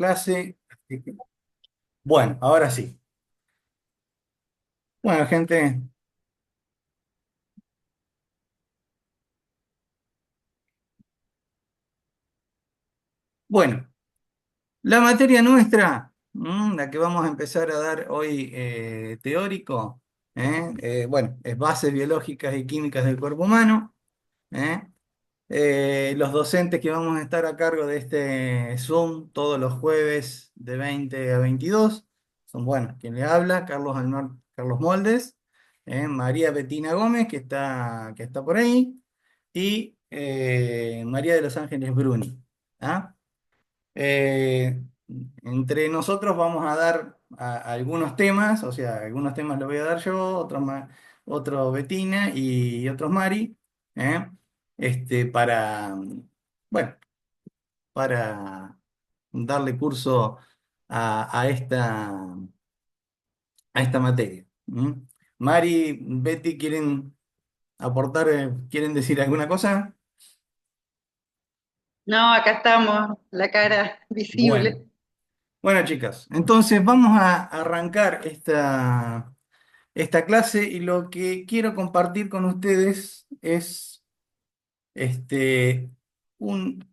clase. Así que, bueno, ahora sí. Bueno, gente, bueno, la materia nuestra, la que vamos a empezar a dar hoy teórico, bueno, es bases biológicas y químicas del cuerpo humano. ¿eh? Los docentes que vamos a estar a cargo de este Zoom todos los jueves de 20 a 22 son, bueno, quien le habla, Carlos Moldes, María Betina Gómez, que está por ahí, y María de los Ángeles Bruni. ¿Ah? Eh, Entre nosotros vamos a dar algunos temas, o sea, algunos temas los voy a dar yo, otros Betina y otros Mari, ¿eh? Para, bueno, para darle curso a esta materia. Mari, Betty, ¿quieren aportar, quieren decir alguna cosa? No, acá estamos, la cara Bueno. visible. Bueno, chicas, entonces vamos a arrancar esta clase y lo que quiero compartir con ustedes es este, un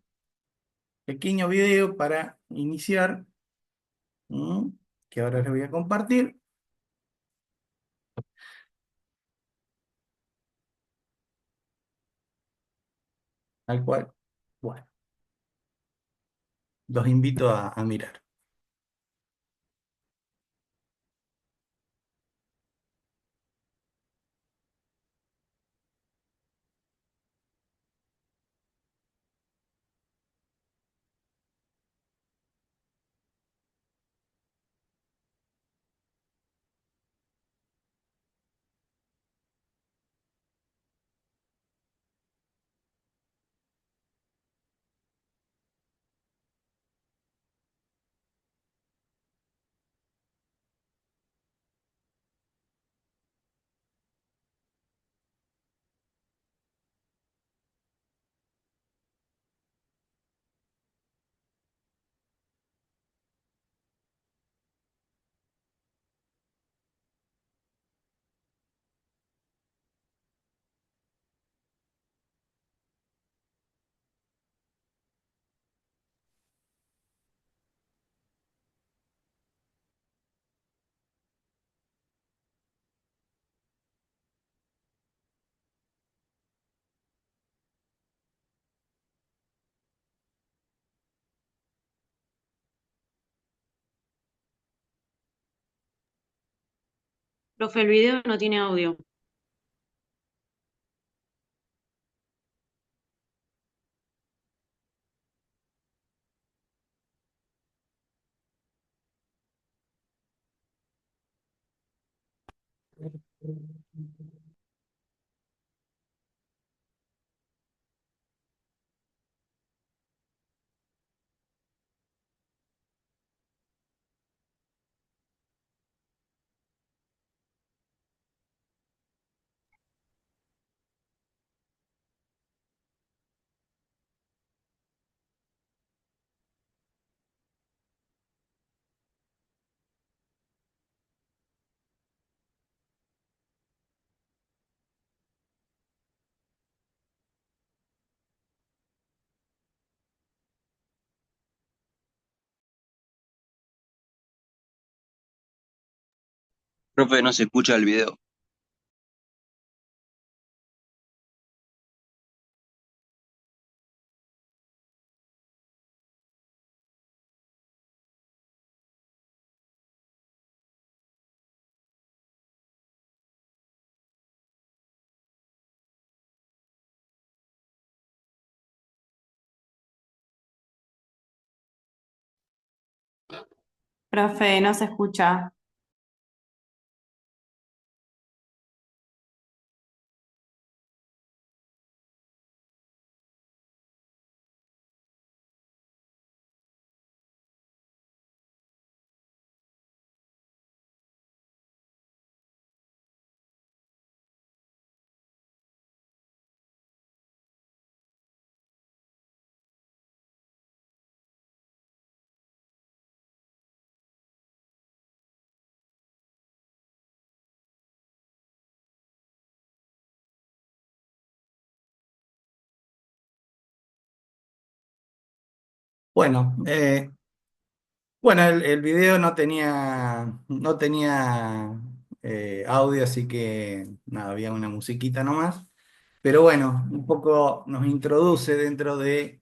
pequeño video para iniciar, ¿m? Que ahora les voy a compartir, al cual, bueno, los invito a mirar. Profe, el video no tiene audio. Profe, no se escucha el video. Profe, no se escucha. Bueno, bueno, el video no tenía audio, así que nada, había una musiquita nomás. Pero bueno, un poco nos introduce dentro de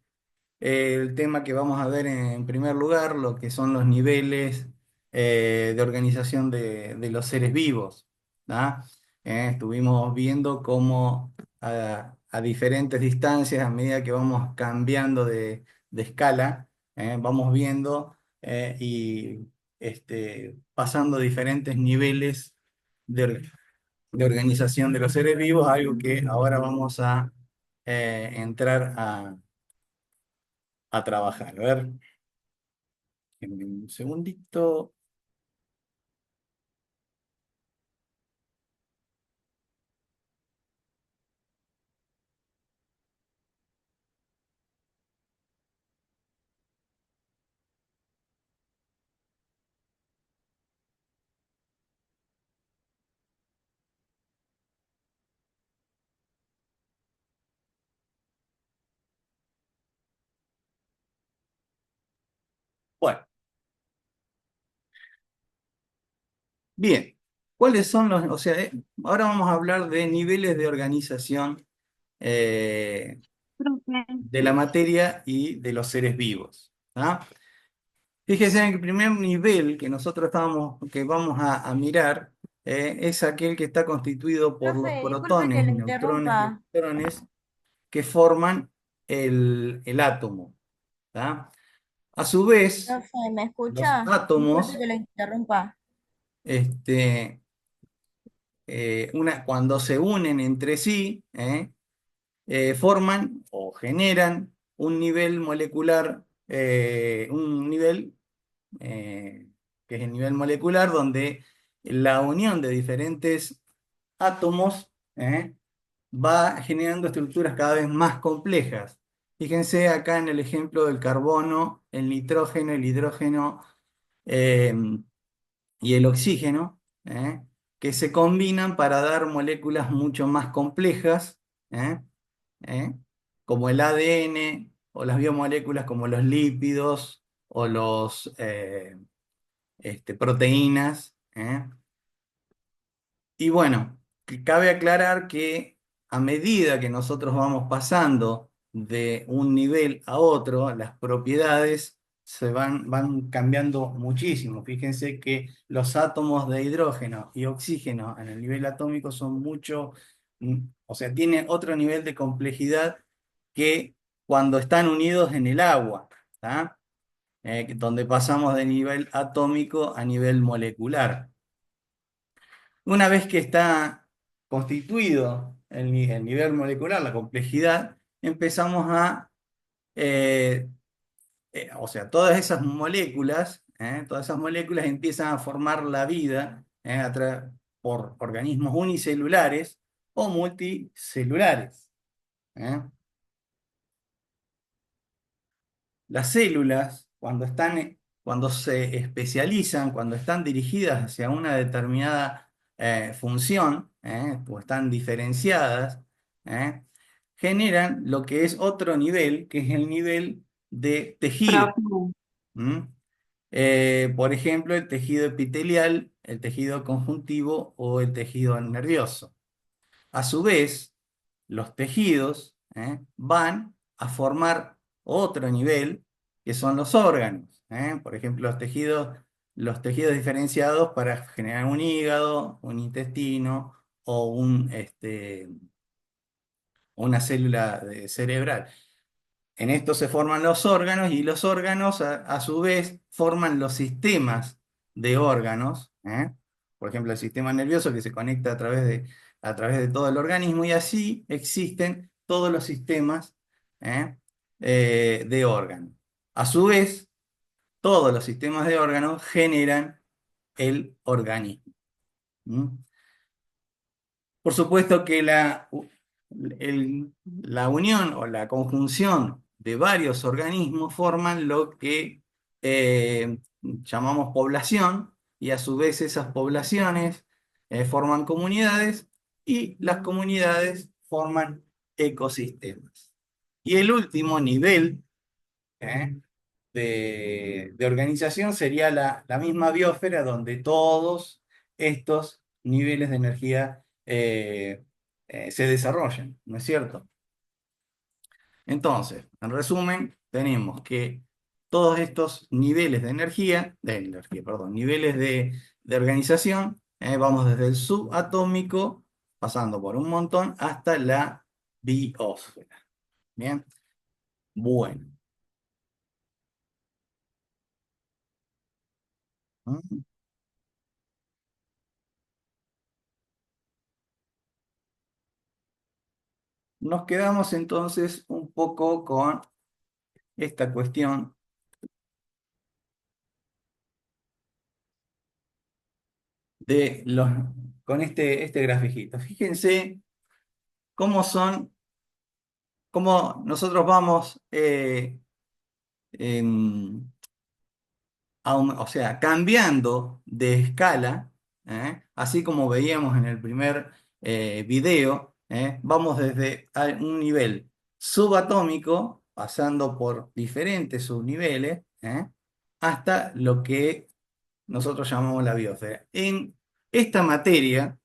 el tema que vamos a ver en primer lugar, lo que son los niveles de organización de los seres vivos. ¿Ah? Estuvimos viendo cómo a diferentes distancias, a medida que vamos cambiando de escala, vamos viendo y pasando diferentes niveles de, de organización de los seres vivos, algo que ahora vamos a entrar a trabajar. A ver, un segundito. Bueno, bien. ¿Cuáles son los, o sea, ahora vamos a hablar de niveles de organización eh, Profe, de la materia y de los seres vivos? ¿Ah? Fíjense en el primer nivel que vamos a mirar, es aquel que está constituido por los Profe, disculpe que protones, le neutrones y interrumpa. electrones que forman el átomo. ¿Tá? A su vez, Profe, ¿me los escucha? Disculpe átomos, que le interrumpa. este, cuando se unen entre sí, forman o generan un nivel molecular, un nivel que es el nivel molecular, donde la unión de diferentes átomos va generando estructuras cada vez más complejas. Fíjense acá en el ejemplo del carbono, el nitrógeno, el hidrógeno eh, y el oxígeno, que se combinan para dar moléculas mucho más complejas, ¿eh? ¿eh? Como el ADN o las biomoléculas como los lípidos o los proteínas. Y bueno, que cabe aclarar que a medida que nosotros vamos pasando de un nivel a otro, las propiedades van cambiando muchísimo. Fíjense que los átomos de hidrógeno y oxígeno en el nivel atómico son o sea, tienen otro nivel de complejidad que cuando están unidos en el agua, ¿tá? Donde pasamos de nivel atómico a nivel molecular. Una vez que está constituido el nivel molecular, la complejidad, empezamos eh, o sea, todas esas moléculas empiezan a formar la vida por organismos unicelulares o multicelulares. ¿eh? Las células, cuando se especializan, cuando están dirigidas hacia una determinada función, o están diferenciadas, ¿eh? generan lo que es otro nivel, que es el nivel de tejido. profe, ¿m? Por ejemplo, el tejido epitelial, el tejido conjuntivo o el tejido nervioso. A su vez, los tejidos van a formar otro nivel, que son los órganos. Por ejemplo, los tejidos diferenciados para generar un hígado, un intestino o una célula cerebral. En esto se forman los órganos y los órganos a su vez forman los sistemas de órganos. Por ejemplo, el sistema nervioso que se conecta a través de todo el organismo y así existen todos los sistemas ¿eh? De órganos. A su vez, todos los sistemas de órganos generan el organismo. ¿m? Por supuesto que la unión o la conjunción de varios organismos forman lo que llamamos población y a su vez esas poblaciones forman comunidades y las comunidades forman ecosistemas. Y el último nivel, ¿eh? de organización sería la misma biosfera donde todos estos niveles de energía se desarrollan, ¿no es cierto? Entonces, en resumen, tenemos que todos estos niveles perdón, niveles de organización, vamos desde el subatómico, pasando por un montón, hasta la biosfera. Bien, bueno. ¿Mm? Nos quedamos entonces un poco con esta cuestión de con este grafiquito. Fíjense cómo son, cómo nosotros vamos em, o sea, cambiando de escala, así como veíamos en el primer video, vamos desde un nivel subatómico, pasando por diferentes subniveles, hasta lo que nosotros llamamos la biosfera. En esta materia,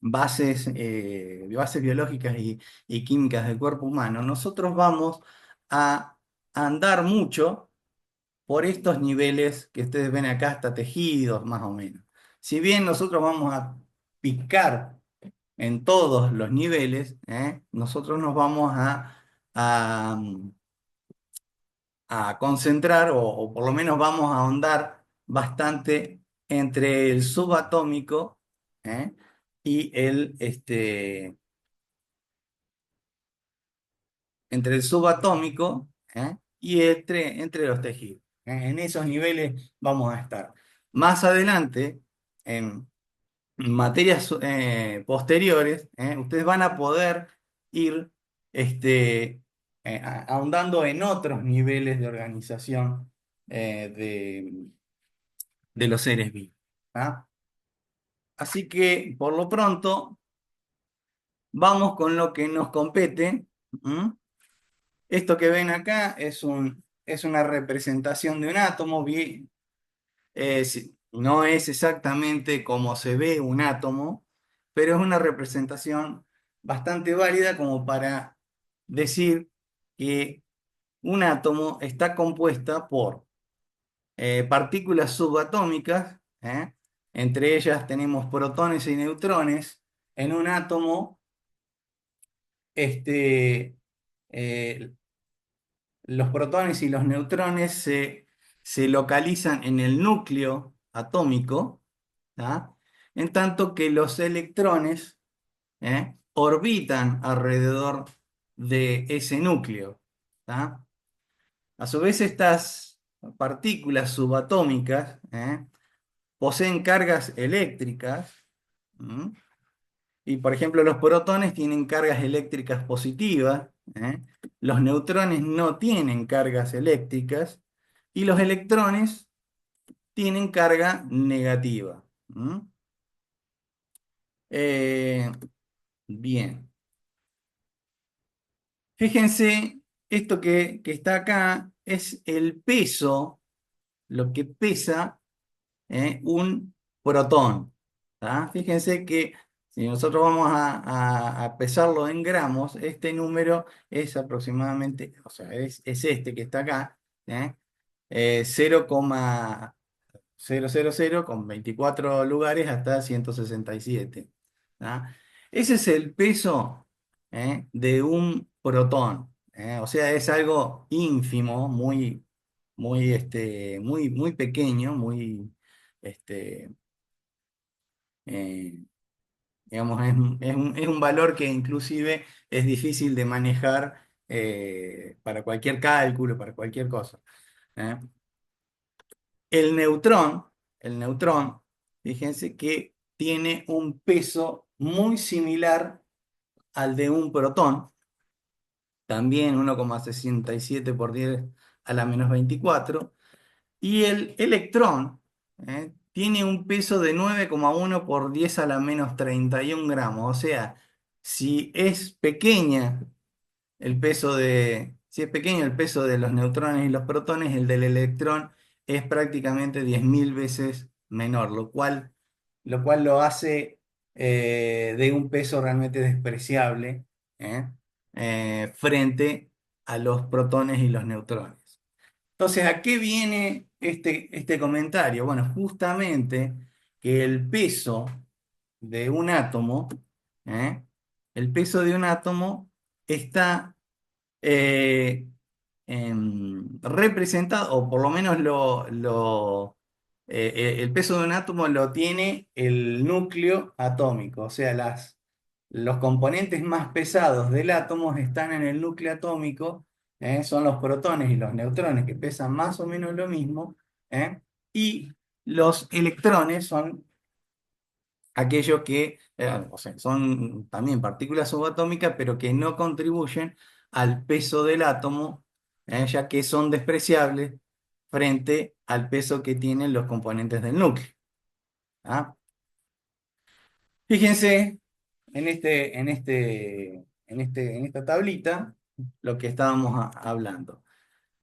bases biológicas y químicas del cuerpo humano, nosotros vamos a andar mucho por estos niveles que ustedes ven acá, hasta tejidos, más o menos. Si bien nosotros vamos a picar en todos los niveles, nosotros nos vamos a, a concentrar, o por lo menos vamos a ahondar bastante entre el subatómico, ¿eh? y entre el subatómico, y entre los tejidos. En esos niveles vamos a estar. Más adelante, en materias posteriores, ustedes van a poder ir ahondando en otros niveles de organización de los seres vivos. ¿Ah? Así que, por lo pronto, vamos con lo que nos compete. ¿Mm? Esto que ven acá es una representación de un átomo. No es exactamente como se ve un átomo, pero es una representación bastante válida como para decir que un átomo está compuesta por partículas subatómicas, entre ellas tenemos protones y neutrones. En un átomo, este, eh, los protones y los neutrones se localizan en el núcleo atómico, ¿tá? En tanto que los electrones orbitan alrededor de ese núcleo, ¿tá? A su vez, estas partículas subatómicas poseen cargas eléctricas. ¿Mm? Y por ejemplo, los protones tienen cargas eléctricas positivas, ¿eh? Los neutrones no tienen cargas eléctricas y los electrones tienen carga negativa. ¿Mm? Eh, bien, fíjense, esto que está acá es el peso, lo que pesa un protón. ¿Tá? Fíjense que si nosotros vamos a pesarlo en gramos, este número es aproximadamente, o sea, es este que está acá, ¿eh? 0,000 con 24 lugares hasta 167. ¿Tá? Ese es el peso de un protón. O sea, es algo ínfimo, muy pequeño, este, eh, digamos, es un valor que inclusive es difícil de manejar para cualquier cálculo, para cualquier cosa. ¿Eh? El neutrón, el neutrón, fíjense que tiene un peso muy similar al de un protón, también 1,67 por 10 a la menos 24. Y el electrón tiene un peso de 9,1 por 10 a la menos 31 gramos. O sea, si es pequeña el peso Si es pequeño el peso de los neutrones y los protones, el del electrón es prácticamente 10.000 veces menor, lo cual lo hace de un peso realmente despreciable, ¿eh? Frente a los protones y los neutrones. Entonces, ¿a qué viene este comentario? Bueno, justamente que el peso de un átomo, ¿eh? El peso de un átomo está representado, o por lo menos el peso de un átomo lo tiene el núcleo atómico, o sea, los componentes más pesados del átomo están en el núcleo atómico, son los protones y los neutrones que pesan más o menos lo mismo, ¿eh? Y los electrones son aquellos que o sea, son también partículas subatómicas, pero que no contribuyen al peso del átomo, ya que son despreciables frente al peso que tienen los componentes del núcleo. ¿Ah? Fíjense en esta tablita lo que estábamos hablando.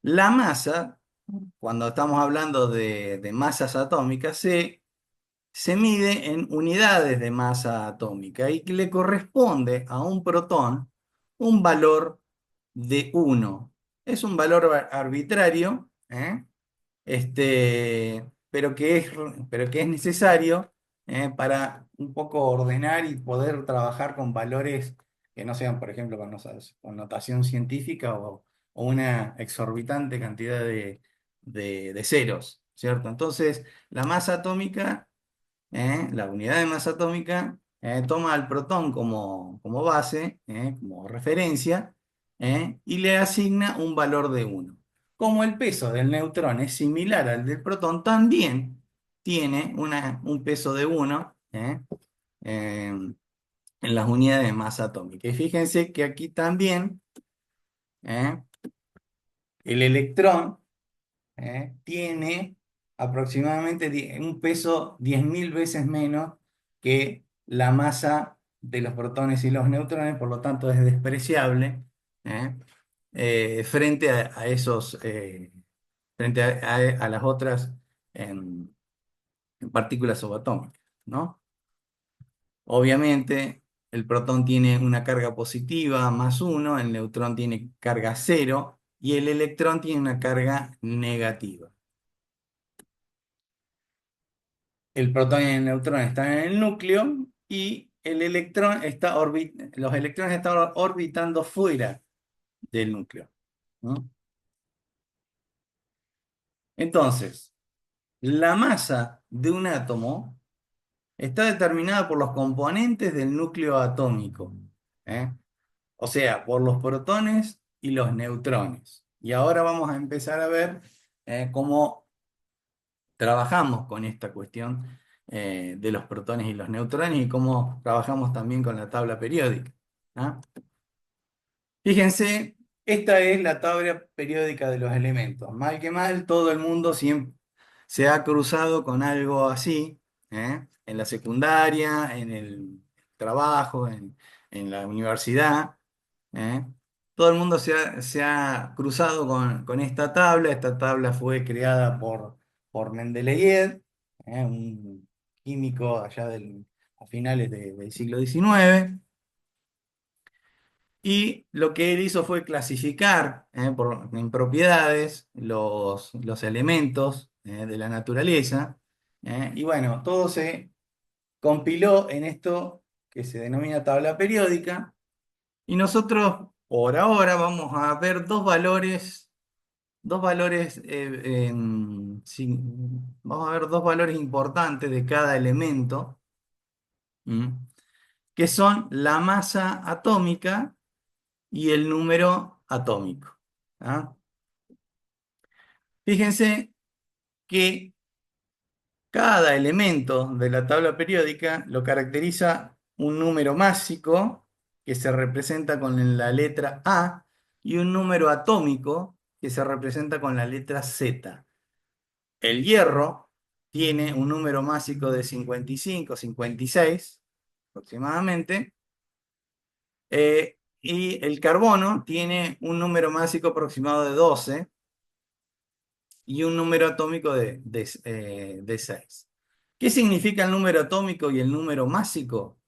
La masa, cuando estamos hablando de masas atómicas, se mide en unidades de masa atómica y que le corresponde a un protón un valor de 1. Es un valor arbitrario, pero que es necesario para un poco ordenar y poder trabajar con valores que no sean, por ejemplo, con notación científica o una exorbitante cantidad de ceros, ¿cierto? Entonces, la masa atómica, la unidad de masa atómica, toma al protón como base, como referencia, y le asigna un valor de 1. Como el peso del neutrón es similar al del protón, también tiene un peso de 1 en las unidades de masa atómica. Y fíjense que aquí también eh, el electrón tiene aproximadamente un peso 10.000 veces menos que la masa de los protones y los neutrones, por lo tanto es despreciable ¿eh? Frente a esos, frente a las otras em, partículas subatómicas, ¿no? Obviamente, el protón tiene una carga positiva +1, el neutrón tiene carga 0 y el electrón tiene una carga negativa. El protón y el neutrón están en el núcleo y los electrones están orbitando fuera del núcleo, ¿no? Entonces, la masa de un átomo está determinada por los componentes del núcleo atómico, ¿eh? O sea, por los protones y los neutrones. Y ahora vamos a empezar a ver cómo trabajamos con esta cuestión de los protones y los neutrones y cómo trabajamos también con la tabla periódica. ¿Ah? Fíjense, esta es la tabla periódica de los elementos. Mal que mal, todo el mundo siempre se ha cruzado con algo así, en la secundaria, en el trabajo, en la universidad. ¿eh? Todo el mundo se ha cruzado con esta tabla. Esta tabla fue creada por Mendeleev, un químico allá a finales del siglo XIX. Y lo que él hizo fue clasificar en propiedades los elementos de la naturaleza. Y bueno, todo se compiló en esto que se denomina tabla periódica. Y nosotros, por ahora, vamos a ver vamos a ver dos valores importantes de cada elemento, ¿m? Que son la masa atómica y el número atómico. ¿Ah? Fíjense que cada elemento de la tabla periódica lo caracteriza un número másico que se representa con la letra A y un número atómico que se representa con la letra Z. El hierro tiene un número másico de 55, 56 aproximadamente, Y el carbono tiene un número másico aproximado de 12 y un número atómico de 6. ¿Qué significa el número atómico y el número másico?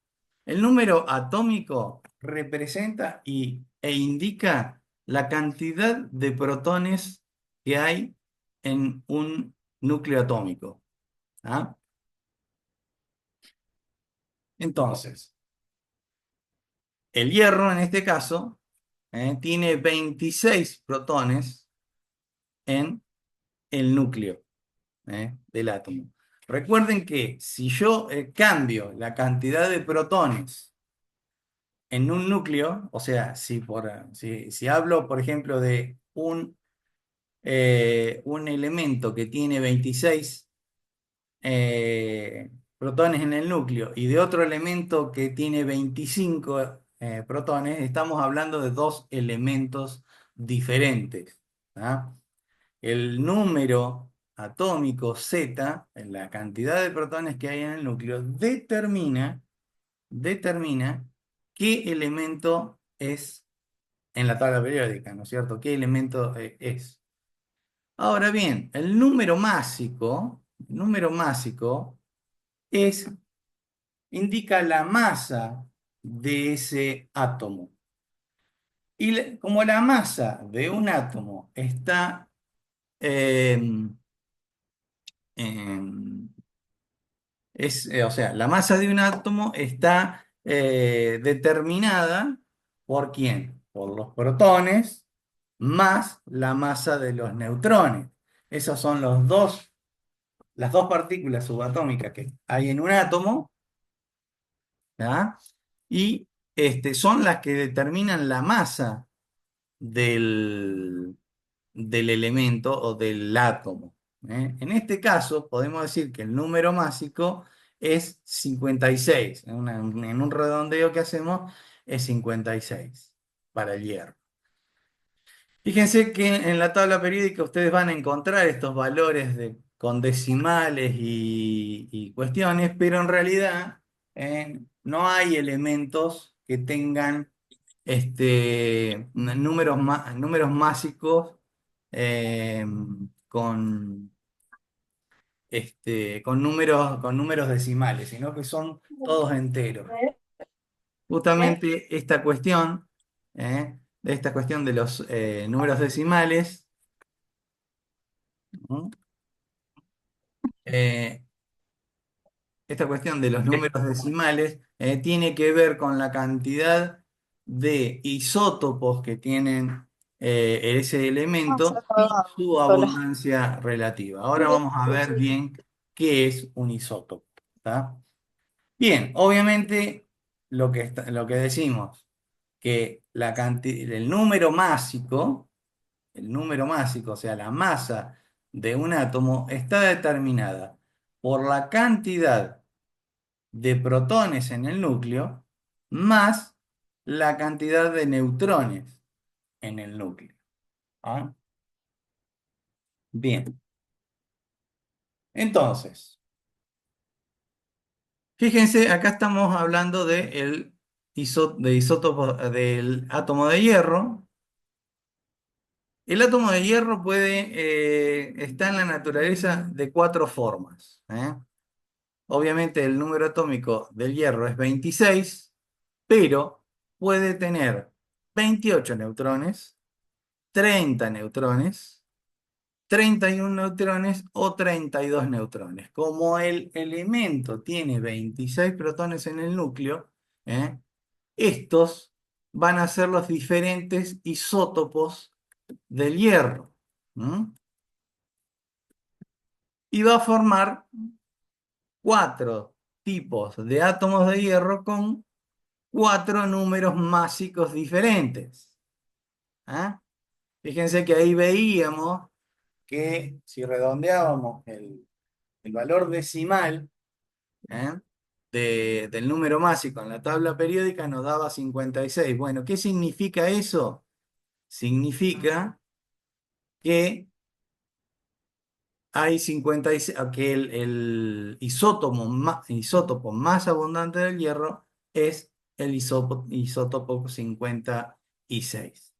El número atómico representa e indica la cantidad de protones que hay en un núcleo atómico. ¿Ah? Entonces, el hierro en este caso tiene 26 protones en el núcleo del átomo. Recuerden que si yo cambio la cantidad de protones en un núcleo, o sea, si hablo, por ejemplo, de un elemento que tiene 26 protones en el núcleo y de otro elemento que tiene 25 protones, estamos hablando de dos elementos diferentes. ¿Ah? El número atómico Z, en la cantidad de protones que hay en el núcleo, determina qué elemento es en la tabla periódica, ¿no es cierto? ¿Qué elemento es? Ahora bien, el número másico indica la masa de ese átomo. Y como la masa de un átomo está em, em, o sea, la masa de un átomo está determinada ¿por quién? Por los protones más la masa de los neutrones. Esas son las dos partículas subatómicas que hay en un átomo, ¿tá? Y son las que determinan la masa del, del elemento o del átomo. En este caso, podemos decir que el número másico es 56. En un redondeo que hacemos es 56 para el hierro. Fíjense que en la tabla periódica ustedes van a encontrar estos valores con decimales y cuestiones, pero en realidad no hay elementos que tengan números másicos eh, con, con números decimales, sino que son todos enteros. Justamente esta cuestión de los números decimales, ¿no? Eh, Esta cuestión de los números decimales tiene que ver con la cantidad de isótopos que tienen ese elemento y su abundancia relativa. Ahora vamos a ver bien qué es un isótopo. ¿Tá? Bien, obviamente lo que decimos, que el número másico, o sea, la masa de un átomo, está determinada por la cantidad de protones en el núcleo más la cantidad de neutrones en el núcleo. ¿Ah? Bien, entonces, fíjense, acá estamos hablando de isótopo del átomo de hierro. El átomo de hierro está en la naturaleza de cuatro formas. Obviamente el número atómico del hierro es 26, pero puede tener 28 neutrones, 30 neutrones, 31 neutrones o 32 neutrones. Como el elemento tiene 26 protones en el núcleo, ¿eh? Estos van a ser los diferentes isótopos del hierro. ¿Mm? Y va a formar cuatro tipos de átomos de hierro con cuatro números másicos diferentes. ¿Ah? Fíjense que ahí veíamos que si redondeábamos el valor decimal ¿eh? Del número másico en la tabla periódica nos daba 56. Bueno, ¿qué significa eso? Significa que hay 56, que el isótopo más abundante del hierro es el isótopo 56.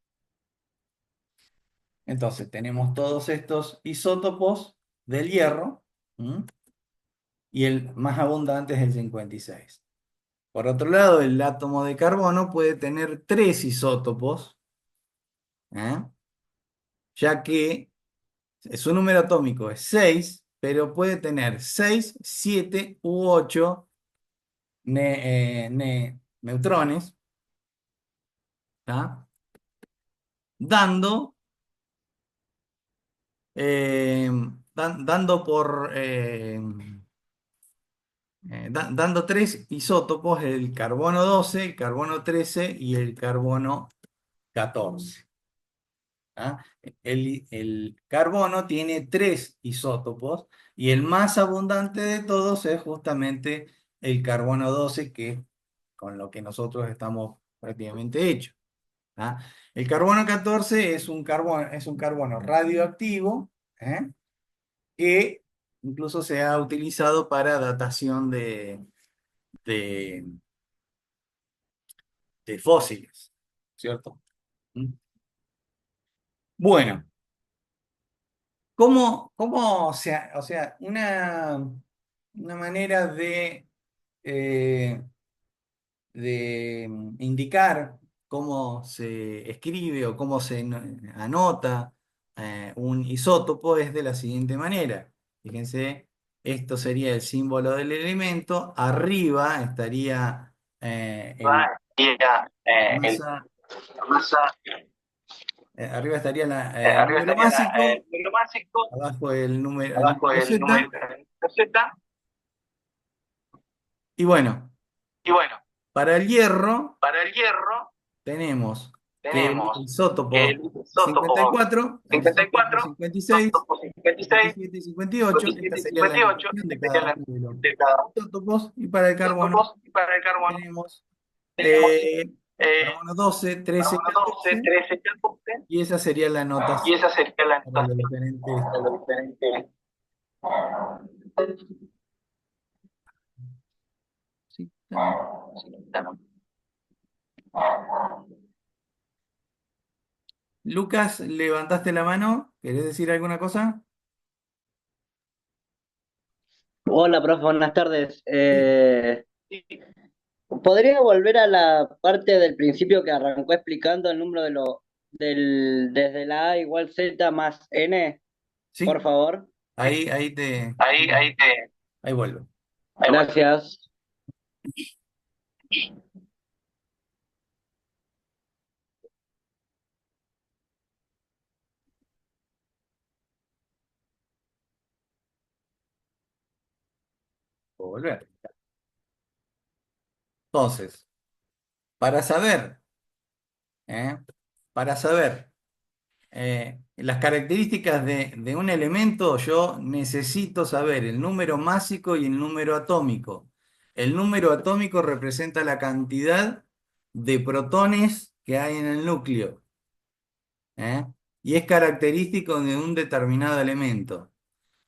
Entonces tenemos todos estos isótopos del hierro, ¿m? Y el más abundante es el 56. Por otro lado, el átomo de carbono puede tener tres isótopos, ¿eh? Ya que su número atómico es 6, pero puede tener 6, 7 u 8 neutrones, ¿tá? Dando, eh, dando dando tres isótopos, el carbono 12, el carbono 13 y el carbono 14. ¿Ah? El carbono tiene tres isótopos y el más abundante de todos es justamente el carbono 12, que es con lo que nosotros estamos prácticamente hechos. ¿Ah? El carbono 14 es un carbono radioactivo, ¿eh? Que incluso se ha utilizado para datación de, de fósiles, ¿cierto? ¿Mm? Bueno, o sea, una manera eh, de indicar cómo se escribe o cómo se anota un isótopo es de la siguiente manera. Fíjense, esto sería el símbolo del elemento, arriba estaría Sería, masa, masa, arriba estaría el arriba número estaría másico, el número básico, abajo el abajo número el número Z, Z, y bueno, y bueno, para el hierro para el hierro tenemos que el tenemos que isótopo el cincuenta y isótopo cuatro, el isótopo 54, 56, isótopo 56, 57 y 58, esta 57 y sería la 58, notación de este sería cada la uno de los de cada isótopos, y para el carbono isótopos, y para el carbono tenemos tenemos carbono 12, 13 y carbono 12, 14, 13 y 14, y esa sería la y notación esa sería la para los notación diferentes. de los diferentes. Sí, está. Lucas, levantaste la mano, ¿querés decir alguna cosa? Hola, profe, buenas tardes. Sí. ¿Podría volver a la parte del principio que arrancó explicando el número desde la A igual Z más N, por Sí, favor? ahí te, Ahí te, ahí vuelvo. ahí bueno. Gracias. Puedo volver. Entonces, para saber, ¿eh? Para saber las características de un elemento, yo necesito saber el número másico y el número atómico. El número atómico representa la cantidad de protones que hay en el núcleo, ¿eh? Y es característico de un determinado elemento.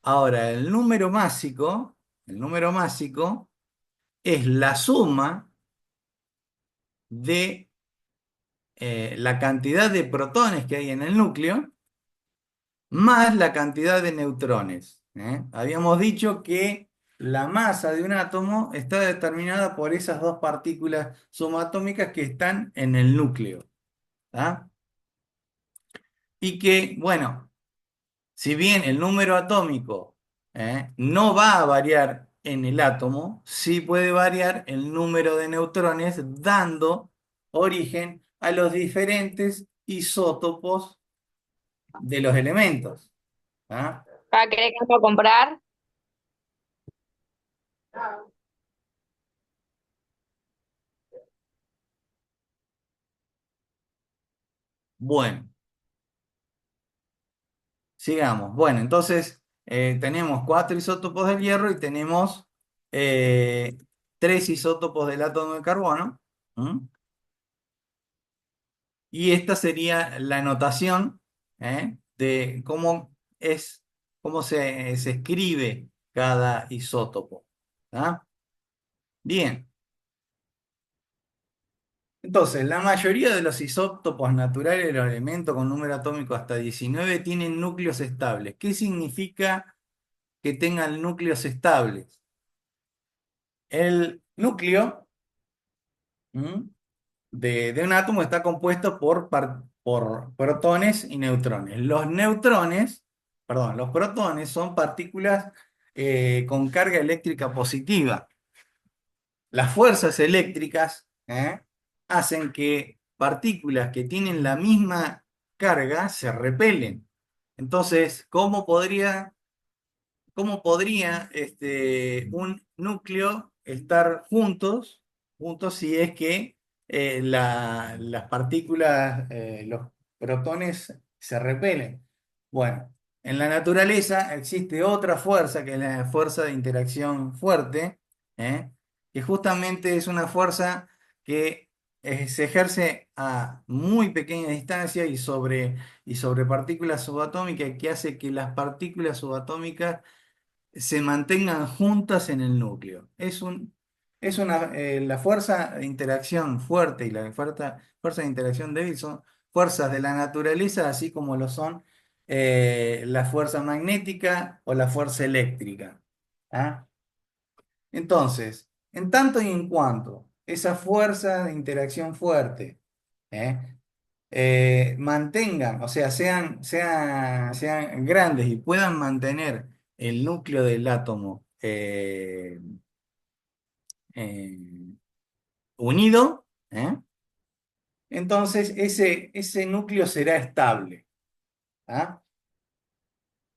Ahora, el número másico es la suma de la cantidad de protones que hay en el núcleo más la cantidad de neutrones, ¿eh? Habíamos dicho que la masa de un átomo está determinada por esas dos partículas subatómicas que están en el núcleo, ¿tá? Y que, bueno, si bien el número atómico no va a variar en el átomo, sí puede variar el número de neutrones, dando origen a los diferentes isótopos de los elementos. ¿Ah? ¿Para querer que puedo comprar? Bueno, sigamos. Bueno, entonces tenemos cuatro isótopos del hierro y tenemos eh, tres isótopos del átomo de carbono. ¿Mm? Y esta sería la notación de cómo se escribe cada isótopo. ¿Ah? Bien. Entonces, la mayoría de los isótopos naturales de los elementos con número atómico hasta 19 tienen núcleos estables. ¿Qué significa que tengan núcleos estables? El núcleo, ¿m?, de un átomo está compuesto por protones y neutrones. Los neutrones, perdón, los protones son partículas con carga eléctrica positiva. Las fuerzas eléctricas hacen que partículas que tienen la misma carga se repelen. Entonces, ¿cómo podría un núcleo estar juntos si es que las partículas, los protones se repelen? Bueno, en la naturaleza existe otra fuerza que es la fuerza de interacción fuerte, ¿eh? Que justamente es una fuerza que se ejerce a muy pequeña distancia y sobre partículas subatómicas, que hace que las partículas subatómicas se mantengan juntas en el núcleo. La fuerza de interacción fuerte y la fuerza de interacción débil son fuerzas de la naturaleza, así como lo son la fuerza magnética o la fuerza eléctrica. ¿Ah? Entonces, en tanto y en cuanto esa fuerza de interacción fuerte ¿eh? Mantengan, o sea, sean grandes y puedan mantener el núcleo del átomo eh, unido, entonces ese núcleo será estable. ¿Ah?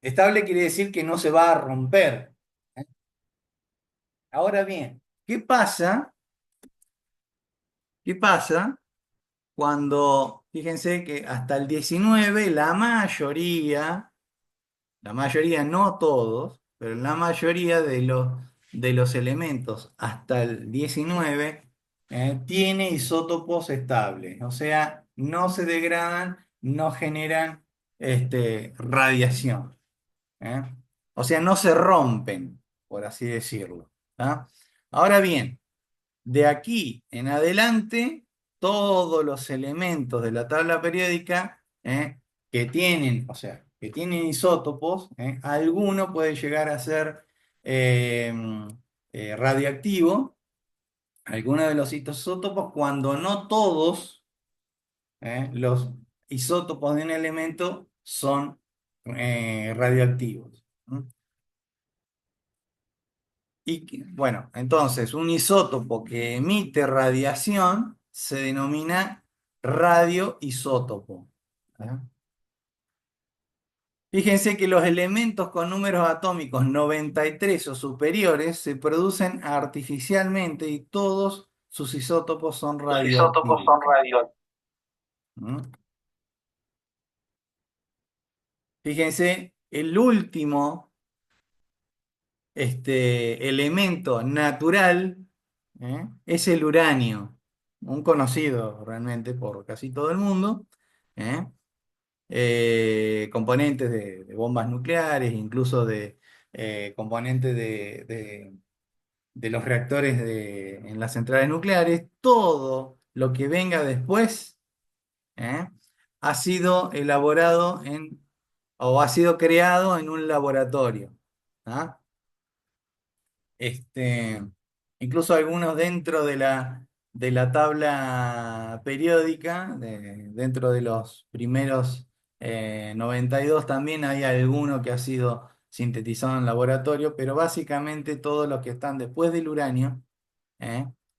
Estable quiere decir que no se va a romper. ¿Eh? Ahora bien, ¿qué pasa fíjense que hasta el 19 la mayoría, no todos, pero la mayoría de los elementos hasta el 19 tiene isótopos estables, o sea, no se degradan, no generan radiación, ¿eh? O sea, no se rompen, por así decirlo. ¿Ah? Ahora bien, de aquí en adelante, todos los elementos de la tabla periódica o sea, que tienen isótopos, alguno puede llegar a ser eh, radioactivo, algunos de los isótopos, cuando no todos los isótopos de un elemento son radioactivos. ¿Mm? Bueno, entonces un isótopo que emite radiación se denomina radioisótopo. ¿Ah? Fíjense que los elementos con números atómicos 93 o superiores se producen artificialmente y todos sus isótopos son Los isótopos radioactivos. son radioactivos. ¿Mm? Fíjense, el último elemento natural es el uranio, un conocido realmente por casi todo el mundo, ¿eh? Componentes de bombas nucleares, incluso de componentes de los reactores en las centrales nucleares. Todo lo que venga después ¿eh? ha sido elaborado o ha sido creado en un laboratorio. ¿Ah? Este, Incluso algunos dentro de la tabla periódica, dentro de los primeros 92 también hay alguno que ha sido sintetizado en laboratorio, pero básicamente todos los que están después del uranio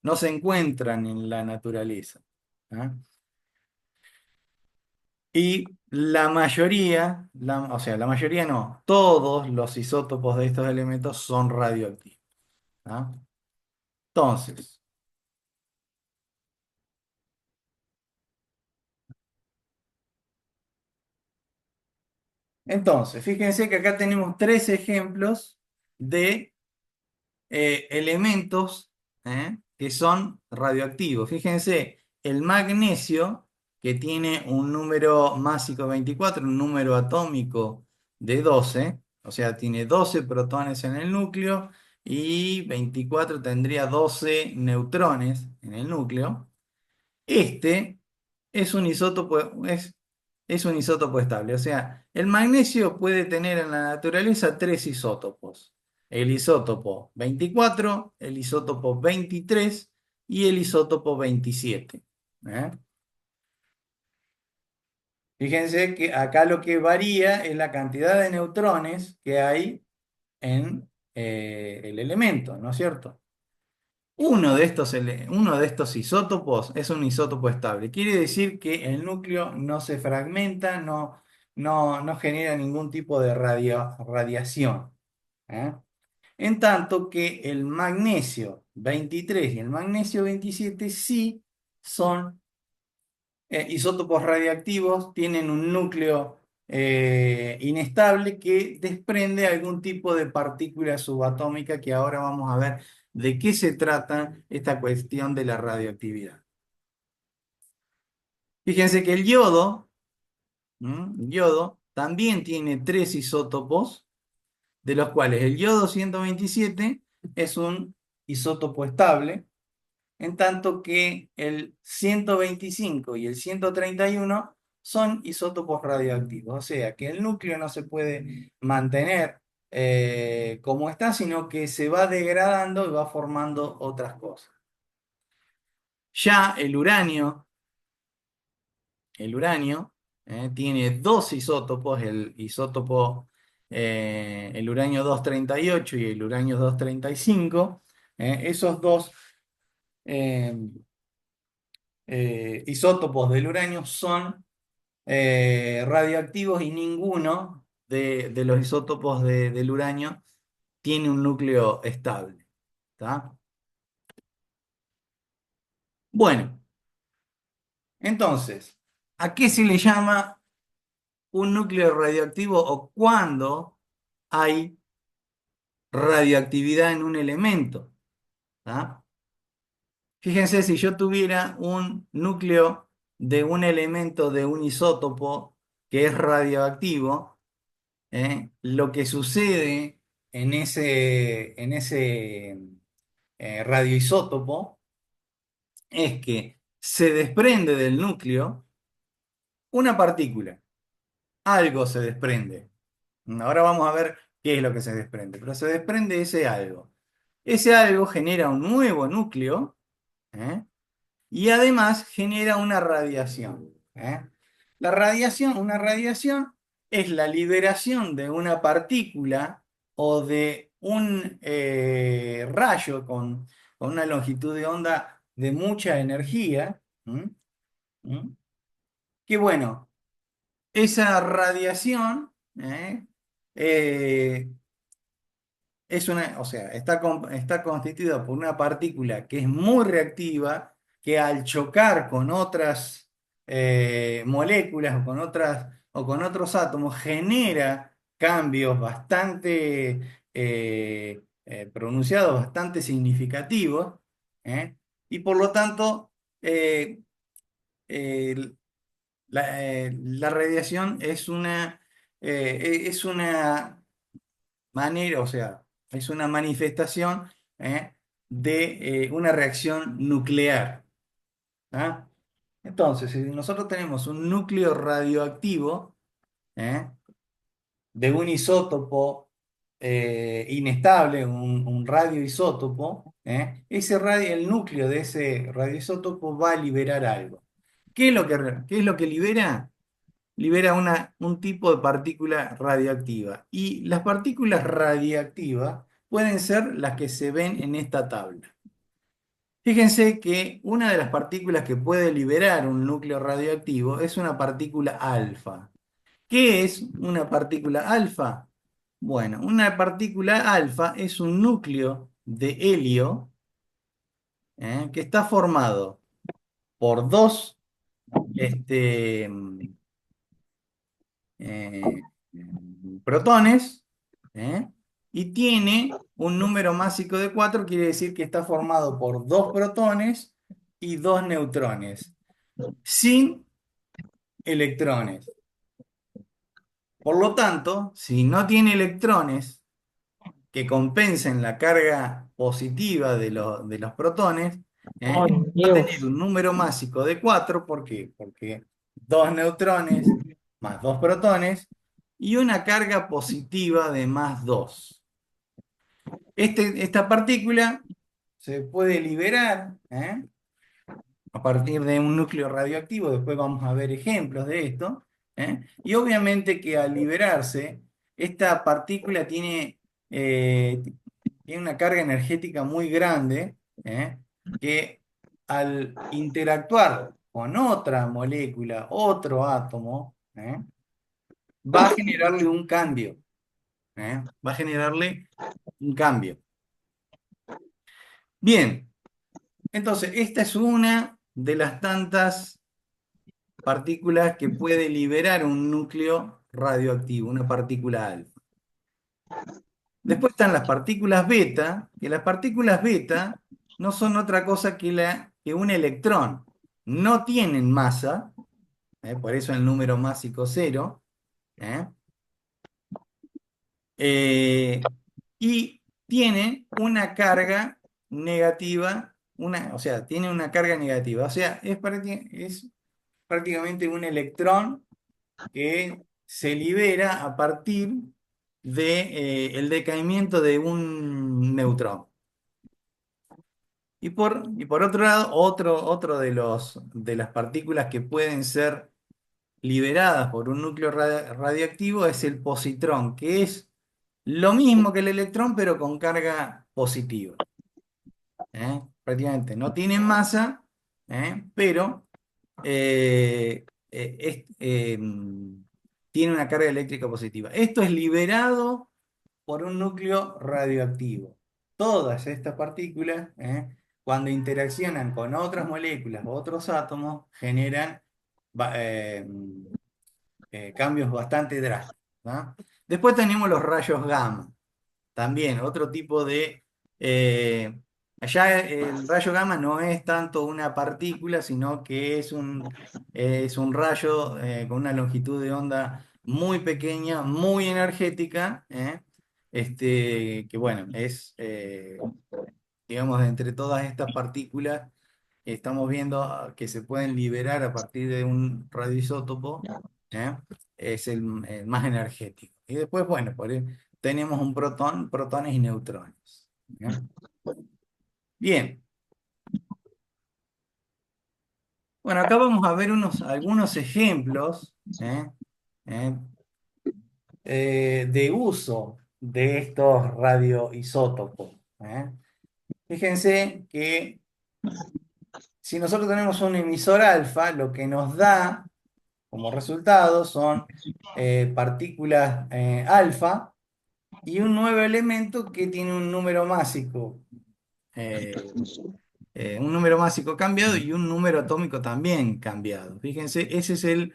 no se encuentran en la naturaleza. ¿Ah? Y la mayoría, o sea, la mayoría no, todos los isótopos de estos elementos son radioactivos. ¿Ah? Entonces, fíjense que acá tenemos tres ejemplos de elementos que son radioactivos. Fíjense, el magnesio, que tiene un número másico 24, un número atómico de 12, o sea, tiene 12 protones en el núcleo y 24 tendría 12 neutrones en el núcleo. Este es un isótopo, es un isótopo estable. O sea, el magnesio puede tener en la naturaleza tres isótopos. El isótopo 24, el isótopo 23 y el isótopo 27. ¿Eh? Fíjense que acá lo que varía es la cantidad de neutrones que hay en el elemento, ¿no es cierto? Uno de estos isótopos es un isótopo estable. Quiere decir que el núcleo no se fragmenta, no genera ningún tipo de radiación. ¿Eh? En tanto que el magnesio 23 y el magnesio 27 sí son isótopos radiactivos, tienen un núcleo inestable que desprende algún tipo de partícula subatómica, que ahora vamos a ver de qué se trata esta cuestión de la radioactividad. Fíjense que el yodo, el yodo también tiene tres isótopos, de los cuales el yodo 127 es un isótopo estable, en tanto que el 125 y el 131 son isótopos radioactivos. O sea, que el núcleo no se puede mantener como está, sino que se va degradando y va formando otras cosas. Ya el uranio tiene dos isótopos, el uranio 238 y el uranio 235. Esos dos eh, isótopos del uranio son radioactivos y ninguno de los isótopos del uranio tiene un núcleo estable. ¿Tá? Bueno, entonces, ¿a qué se le llama un núcleo radioactivo o cuándo hay radioactividad en un elemento? ¿Tá? Fíjense, si yo tuviera un núcleo de un elemento de un isótopo que es radioactivo, lo que sucede en ese radioisótopo es que se desprende del núcleo una partícula, algo se desprende. Ahora vamos a ver qué es lo que se desprende, pero se desprende ese algo. Ese algo genera un nuevo núcleo, ¿eh? Y además genera una radiación. Una radiación es la liberación de una partícula o de un rayo con una longitud de onda de mucha energía. ¿Mm? Que bueno, esa radiación eh, o sea, está constituida por una partícula que es muy reactiva, que al chocar con otras moléculas o con otros átomos genera cambios bastante pronunciados, bastante significativos, ¿eh? Y por lo tanto, eh, eh, la radiación es una manera, o sea, es una manifestación de una reacción nuclear. ¿Ah? Entonces, si nosotros tenemos un núcleo radioactivo ¿eh? de un isótopo inestable, un radioisótopo, el núcleo de ese radioisótopo va a liberar algo. ¿Qué es lo que libera? Libera un tipo de partícula radiactiva. Y las partículas radiactivas pueden ser las que se ven en esta tabla. Fíjense que una de las partículas que puede liberar un núcleo radioactivo es una partícula alfa. ¿Qué es una partícula alfa? Bueno, una partícula alfa es un núcleo de helio que está formado por dos este, eh, protones, ¿eh? Y tiene un número másico de 4, quiere decir que está formado por dos protones y dos neutrones, sin electrones. Por lo tanto, si no tiene electrones que compensen la carga positiva de los protones, Ay, Va a tener Dios. un número másico de 4. ¿Por qué? Porque dos neutrones más dos protones y una carga positiva de más 2. Esta partícula se puede liberar, a partir de un núcleo radioactivo. Después vamos a ver ejemplos de esto, y obviamente que al liberarse, esta partícula eh, tiene una carga energética muy grande, que al interactuar con otra molécula, otro átomo, va a generarle un cambio, va a generarle un cambio. Bien, entonces esta es una de las tantas partículas que puede liberar un núcleo radioactivo, una partícula alfa. Después están las partículas beta, que las partículas beta no son otra cosa que un electrón. No tienen masa, por eso el número másico 0, ¿eh? Eh, y tiene una carga negativa, o sea, tiene una carga negativa, o sea, es prácticamente un electrón que se libera a partir de, el decaimiento de un neutrón. Y por otro lado, otro de las partículas que pueden ser liberadas por un núcleo radioactivo es el positrón, que es lo mismo que el electrón, pero con carga positiva. Prácticamente no tienen masa, pero tiene una carga eléctrica positiva. Esto es liberado por un núcleo radioactivo. Todas estas partículas, cuando interaccionan con otras moléculas o otros átomos, generan ba- eh, cambios bastante drásticos, ¿no? Después tenemos los rayos gamma. También otro tipo de... eh, allá el rayo gamma no es tanto una partícula, sino que es un rayo, con una longitud de onda muy pequeña, muy energética, que bueno, digamos, entre todas estas partículas, estamos viendo que se pueden liberar a partir de un radioisótopo, ¿eh? Es el más energético. Y después, bueno, tenemos un protón, protones y neutrones. ¿Eh? Bien, bueno, acá vamos a ver algunos ejemplos, ¿eh? De uso de estos radioisótopos. Fíjense que si nosotros tenemos un emisor alfa, lo que nos da como resultado son partículas alfa y un nuevo elemento que tiene eh, un número másico cambiado y un número atómico también cambiado. Fíjense, ese es el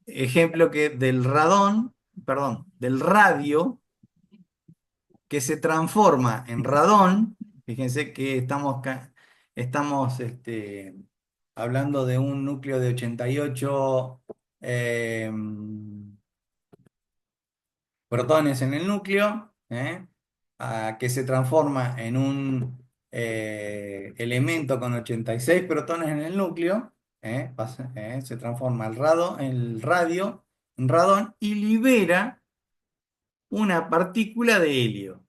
ejemplo del radón, perdón, del radio, que se transforma en radón. Fíjense que estamos hablando de un núcleo de 88 eh, protones en el núcleo, que se transforma en un elemento con 86 protones en el núcleo, se transforma el radio en radón y libera una partícula de helio,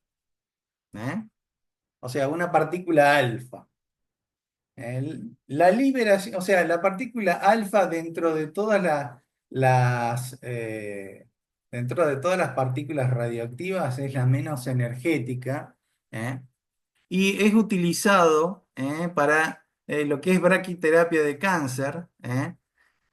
¿eh? O sea, una partícula alfa. La liberación, o sea, la partícula alfa dentro de todas las partículas radioactivas es la menos energética, ¿eh? Y es utilizado, para lo que es braquiterapia de cáncer,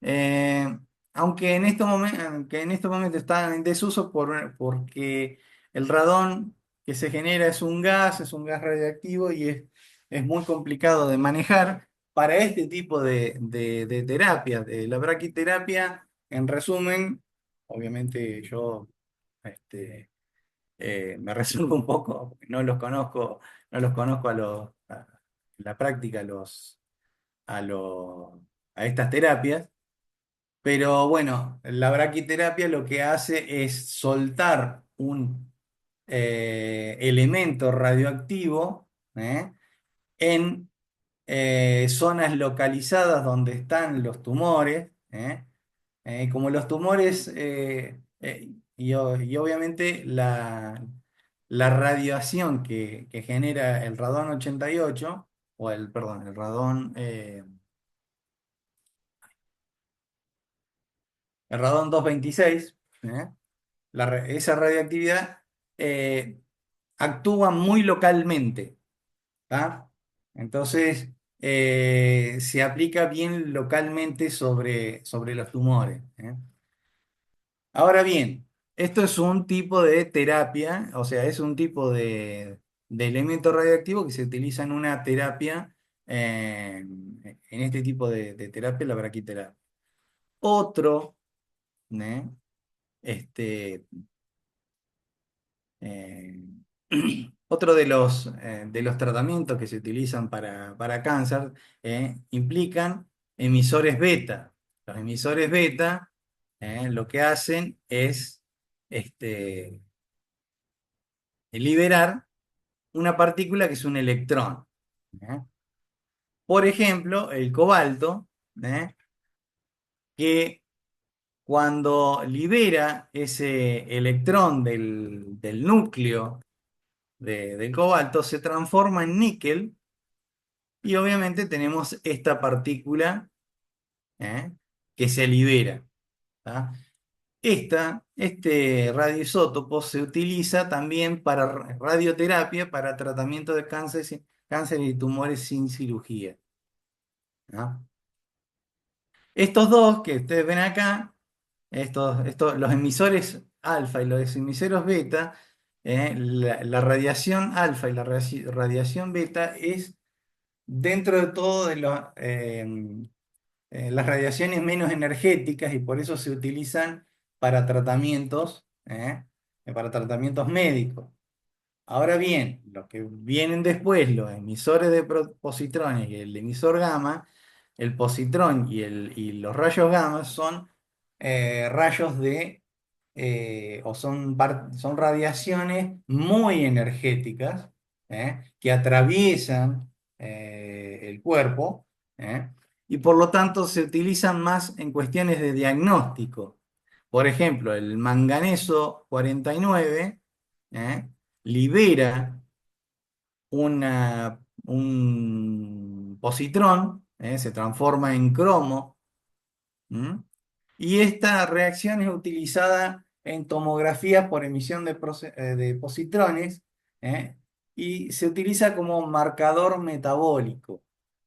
eh, aunque en estos momentos está en desuso porque el radón que se genera es un gas radioactivo y es muy complicado de manejar para este tipo de terapias. De la braquiterapia, en resumen, obviamente yo me resuelvo un poco, porque no los conozco en la práctica a estas terapias. Pero bueno, la braquiterapia lo que hace es soltar un elemento radioactivo, en zonas localizadas donde están los tumores, como los tumores, y obviamente la radiación que genera el radón 88, o perdón, el radón 226, ¿eh? Esa radioactividad eh, actúa muy localmente, ¿tá? Entonces, se aplica bien localmente sobre los tumores, ¿eh? Ahora bien, esto es un tipo de terapia, o sea, es un tipo de elemento radioactivo que se utiliza en una terapia, en este tipo de terapia, la braquiterapia. Otro, ¿eh? este, eh, Otro de los tratamientos que se utilizan para cáncer implican emisores beta. Los emisores beta lo que hacen es este, liberar una partícula que es un electrón. ¿Eh? Por ejemplo, el cobalto, que cuando libera ese electrón del núcleo del cobalto, se transforma en níquel y obviamente tenemos esta partícula ¿eh? que se libera. ¿Tá? Este radioisótopo se utiliza también para radioterapia, para tratamiento de cáncer y tumores sin cirugía. ¿No? Estos dos que ustedes ven acá, los emisores alfa y los emisores beta, la radiación alfa y la radiación beta es dentro de todo las radiaciones menos energéticas y por eso se utilizan para tratamientos médicos. Ahora bien, los que vienen después, los emisores de positrones y el emisor gamma, el positrón y los rayos gamma son rayos o son radiaciones muy energéticas que atraviesan el cuerpo y por lo tanto se utilizan más en cuestiones de diagnóstico. Por ejemplo, el manganeso 49 ¿eh? libera un positrón, se transforma en cromo. ¿Mm? Y esta reacción es utilizada en tomografía por emisión de positrones, ¿eh? Y se utiliza como marcador metabólico,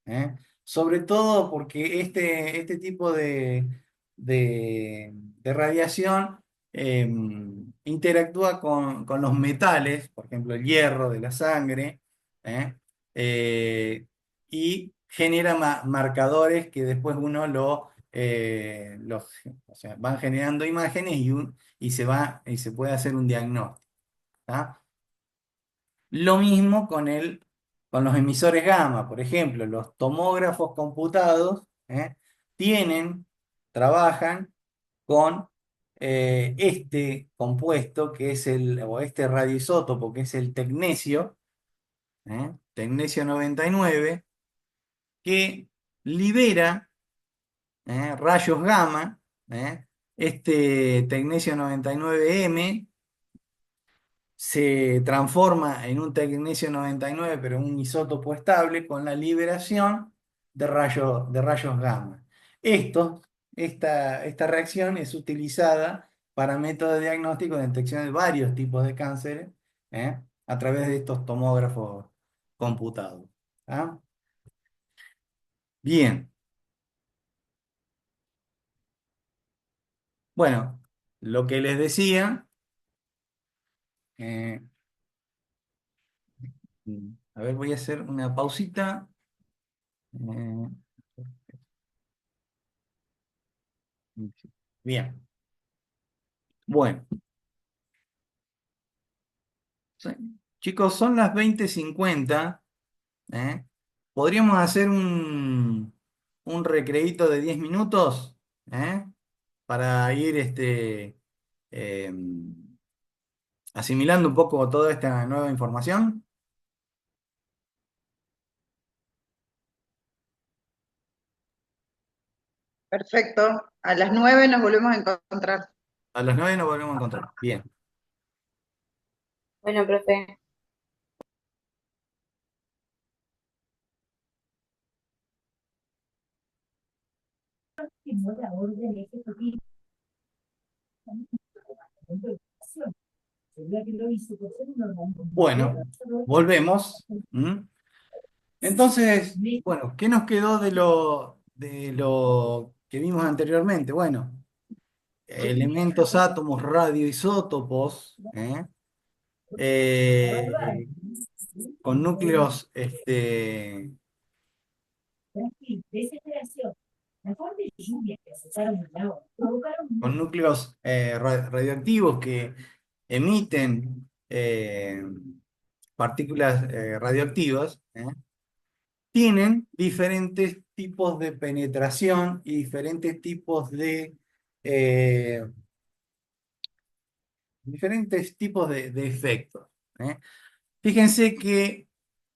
¿eh? Sobre todo porque este tipo de radiación interactúa con los metales, por ejemplo el hierro de la sangre, ¿eh? Eh, y genera marcadores que después uno o sea, van generando imágenes y se puede hacer un diagnóstico. ¿Tá? Lo mismo con los emisores gamma, por ejemplo, los tomógrafos computados trabajan con este compuesto o este radioisótopo que es el tecnecio, tecnecio 99, que libera rayos gamma. Este tecnecio 99M se transforma en un tecnecio 99, pero un isótopo estable con la liberación de rayos gamma. Esta reacción es utilizada para métodos de diagnóstico de detección de varios tipos de cánceres a través de estos tomógrafos computados. ¿Ah? Bien, bueno, lo que les decía, eh, a ver, voy a hacer una pausita. Eh, Bien, bueno, sí. Chicos, son las 20:50. ¿Eh? ¿Podríamos hacer un recreíto de 10 minutos? ¿Eh? Para ir eh, asimilando un poco toda esta nueva información. Perfecto. A las 9 nos volvemos a encontrar. A las 9 nos volvemos a encontrar. Bien. Bueno, profe. Bueno, volvemos. ¿Mm? Entonces, bueno, ¿qué nos quedó de lo que vimos anteriormente? Bueno, elementos, átomos, radioisótopos, Eh, con núcleos, con núcleos radioactivos que emiten partículas radioactivas, tienen diferentes tipos de penetración y eh, diferentes tipos de efectos. ¿Eh? Fíjense que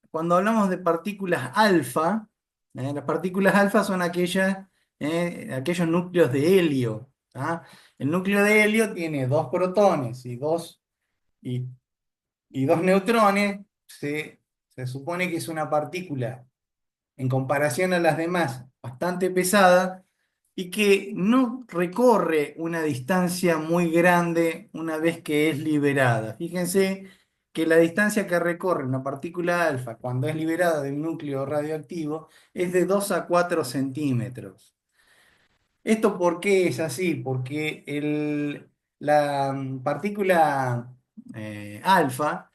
cuando hablamos de partículas alfa, las partículas alfa son aquellos núcleos de helio. ¿Ah? El núcleo de helio tiene dos protones y, y dos neutrones. Se supone que es una partícula, en comparación a las demás, bastante pesada y que no recorre una distancia muy grande una vez que es liberada. Fíjense que la distancia que recorre una partícula alfa cuando es liberada de un núcleo radioactivo es de 2 a 4 centímetros. ¿Esto por qué es así? Porque la partícula alfa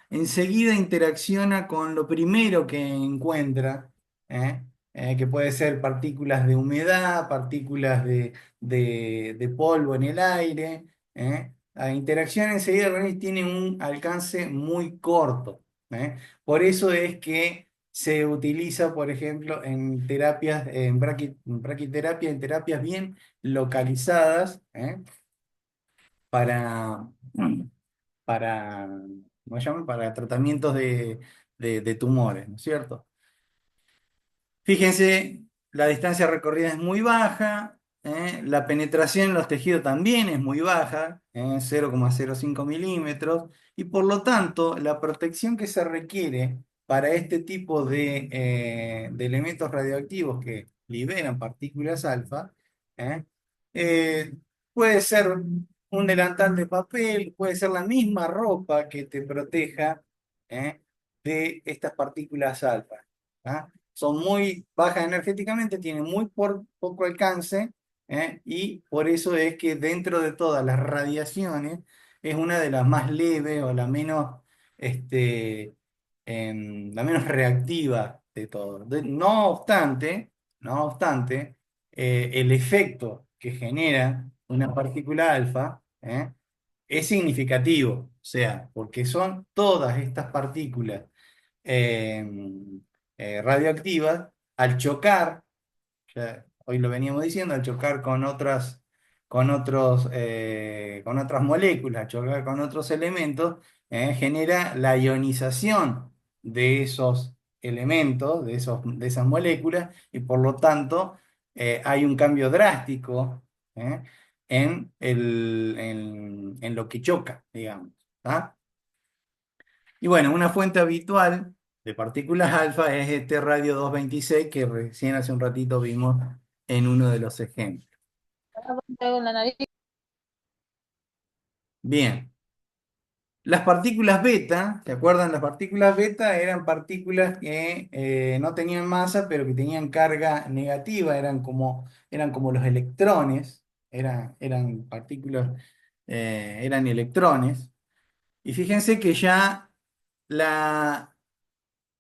enseguida interacciona con lo primero que encuentra, ¿eh? Que puede ser partículas de humedad, partículas de polvo en el aire. La interacción enseguida con él tiene un alcance muy corto. Por eso es que se utiliza, por ejemplo, en terapias, en braquiterapia, en terapias bien localizadas, para, para, ¿cómo se llama? Para tratamientos de tumores, ¿no es cierto? Fíjense, la distancia recorrida es muy baja, la penetración en los tejidos también es muy baja, 0,05 milímetros, y por lo tanto la protección que se requiere para este tipo de elementos radioactivos que liberan partículas alfa, ¿eh? Eh, puede ser un delantal de papel, puede ser la misma ropa que te proteja, de estas partículas alfa. ¿Ah? Son muy bajas energéticamente, tienen muy poco alcance, y por eso es que dentro de todas las radiaciones es una de las más leves o la menos reactiva de todas. No obstante, el efecto que genera una partícula alfa es significativo, o sea, porque son todas estas partículas eh, radioactivas, al chocar, ya hoy lo veníamos diciendo, al chocar con otras moléculas, al chocar con otros elementos, genera la ionización de esos elementos, de esas moléculas, y por lo tanto hay un cambio drástico en lo que choca, digamos. ¿Ah? Y bueno, una fuente habitual de partículas alfa es este radio 226 que recién hace un ratito vimos en uno de los ejemplos. Con la nariz. Bien, las partículas beta, ¿se acuerdan? Las partículas beta eran partículas que no tenían masa, pero que tenían carga negativa, eran como los electrones, eran partículas, eran electrones. Y fíjense que ya la,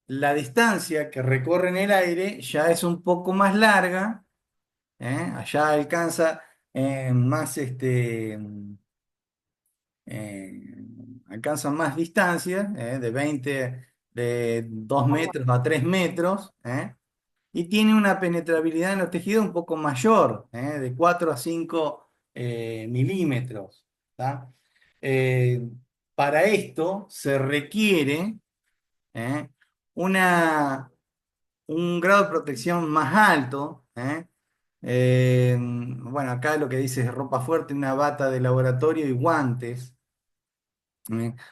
la distancia que recorre en el aire ya es un poco más larga, allá alcanza eh, alcanzan más distancias, de 2 metros a 3 metros, y tiene una penetrabilidad en los tejidos un poco mayor, de 4 a 5 milímetros. ¿Tá? Eh, para esto se requiere ¿eh? una un grado de protección más alto, Bueno, acá lo que dice es ropa fuerte, una bata de laboratorio y guantes.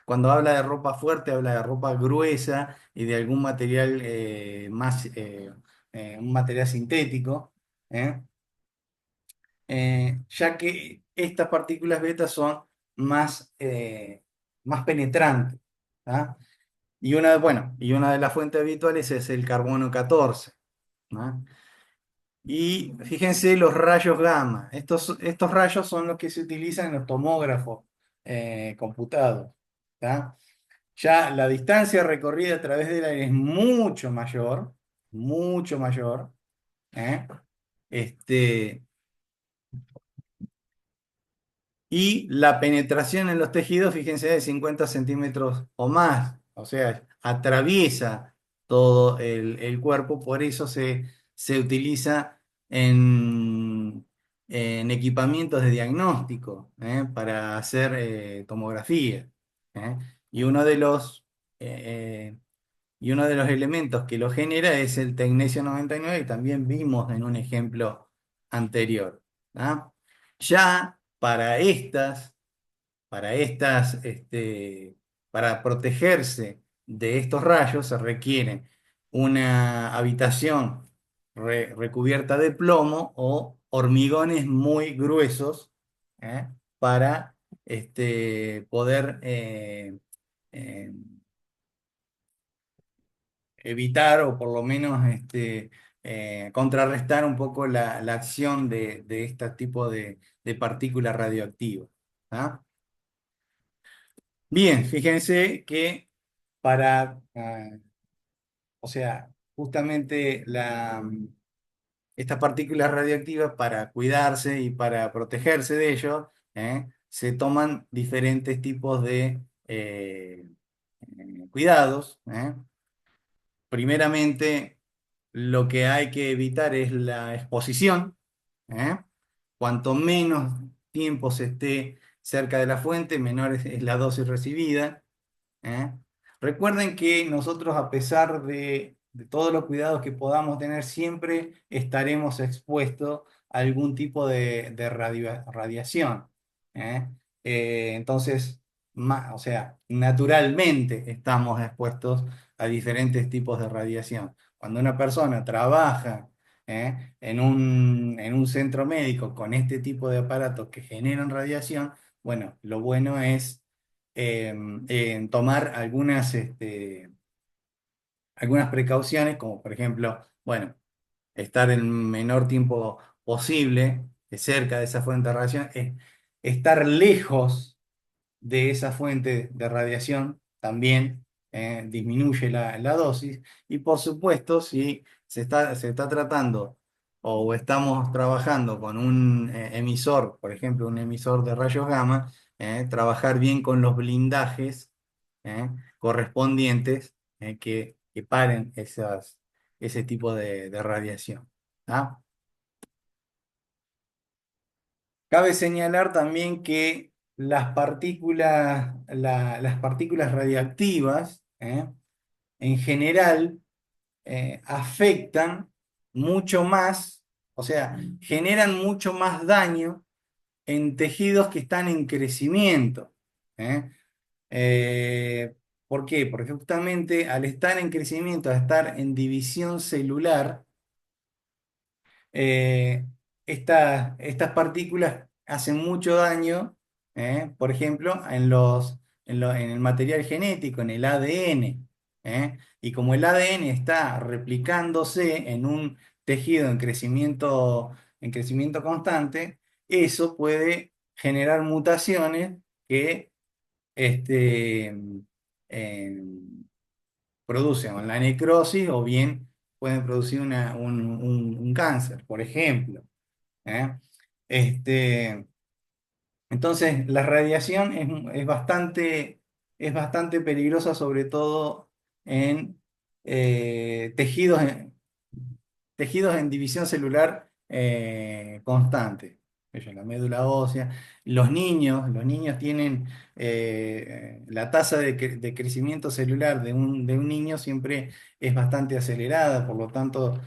Cuando habla de ropa fuerte, habla de ropa gruesa y de algún material un material sintético, ¿eh? Ya que estas partículas beta son más penetrantes. ¿Ah? Y una de las fuentes habituales es el carbono 14. ¿No? Y fíjense los rayos gamma. Estos rayos son los que se utilizan en los tomógrafos computados. ¿Tá? Ya la distancia recorrida a través del aire es mucho mayor. ¿Eh? Este, y la penetración en los tejidos, fíjense, de 50 centímetros o más. O sea, atraviesa todo el cuerpo, por eso se utiliza en equipamientos de diagnóstico, para hacer tomografía. ¿Eh? Y uno de los, eh, eh, y uno de los elementos que lo genera es el tecnesio 99, y también vimos en un ejemplo anterior. ¿Ah? Ya para protegerse de estos rayos se requiere una habitación recubierta de plomo o hormigones muy gruesos, ¿eh? Para poder eh, evitar o por lo menos contrarrestar un poco la acción de este tipo de partículas radioactivas. ¿Ah? Bien, fíjense que o sea, justamente estas partículas radioactivas, para cuidarse y para protegerse de ellos, se toman diferentes tipos de cuidados. Primeramente, lo que hay que evitar es la exposición. ¿Eh? Cuanto menos tiempo se esté cerca de la fuente, menor es la dosis recibida. ¿Eh? Recuerden que nosotros, a pesar de todos los cuidados que podamos tener, siempre estaremos expuestos a algún tipo de radiación. ¿Eh? Entonces, o sea, naturalmente estamos expuestos a diferentes tipos de radiación. Cuando una persona trabaja en un centro médico con este tipo de aparatos que generan radiación, bueno, lo bueno es en tomar algunas precauciones, como por ejemplo, bueno, estar el menor tiempo posible cerca de esa fuente de radiación, estar lejos de esa fuente de radiación también disminuye la dosis. Y por supuesto, si se está tratando o estamos trabajando con un emisor, por ejemplo, un emisor de rayos gamma, trabajar bien con los blindajes correspondientes, que paren ese tipo de radiación. ¿Ah? Cabe señalar también que las partículas radiactivas, en general, afectan mucho más, o sea, generan mucho más daño en tejidos que están en crecimiento. ¿Eh? Eh, ¿Por qué? Porque justamente al estar en crecimiento, al estar en división celular, eh, estas partículas hacen mucho daño, por ejemplo, en el material genético, en el ADN. Y como el ADN está replicándose en un tejido en crecimiento constante, eso puede generar mutaciones que este, em, producen o la necrosis, o bien pueden producir un cáncer, por ejemplo. ¿Eh? Este, entonces, la radiación es bastante peligrosa, sobre todo en tejidos en división celular constante. La médula ósea. Los niños tienen la tasa de crecimiento celular de un niño siempre es bastante acelerada, por lo tanto,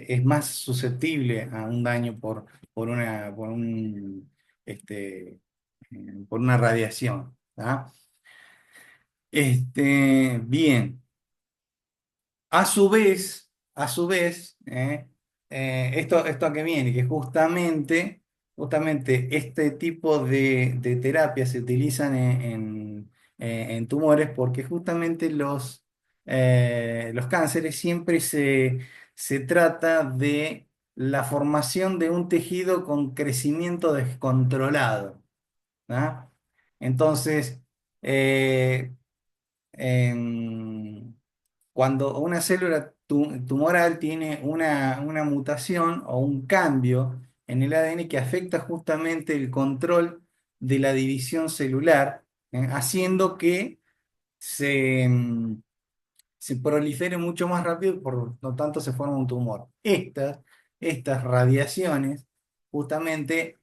es más susceptible a un daño por una radiación. ¿Tá? Bien. A su vez, esto que viene, que justamente este tipo de terapias se utilizan en tumores porque justamente los cánceres siempre se trata de la formación de un tejido con crecimiento descontrolado. ¿Ah? Entonces, eh, en- cuando una célula tumoral tiene una mutación o un cambio en el ADN que afecta justamente el control de la división celular, haciendo que se prolifere mucho más rápido y por lo tanto se forma un tumor. Estas radiaciones justamente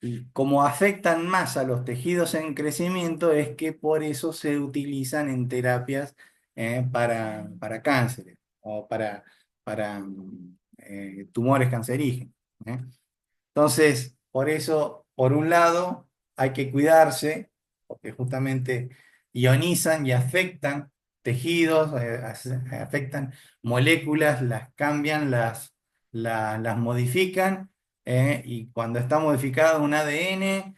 y como afectan más a los tejidos en crecimiento, es que por eso se utilizan en terapias para cánceres o para tumores cancerígenos. ¿Eh? Entonces, por eso, por un lado, hay que cuidarse, porque justamente ionizan y afectan tejidos, afectan moléculas, las cambian, las modifican, y cuando está modificado un ADN,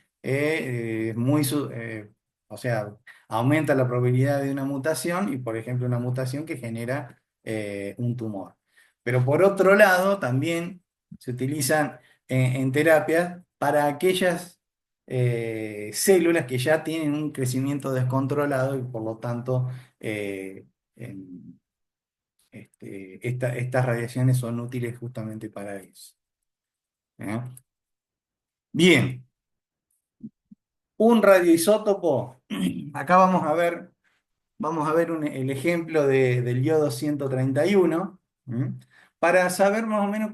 o sea, aumenta la probabilidad de una mutación y, por ejemplo, una mutación que genera un tumor. Pero por otro lado, también se utilizan en terapia para aquellas células que ya tienen un crecimiento descontrolado y por lo tanto en- estas radiaciones son útiles justamente para eso. ¿Eh? Bien, un radioisótopo, acá vamos a ver el ejemplo del yodo 131, ¿m? Para saber más o menos,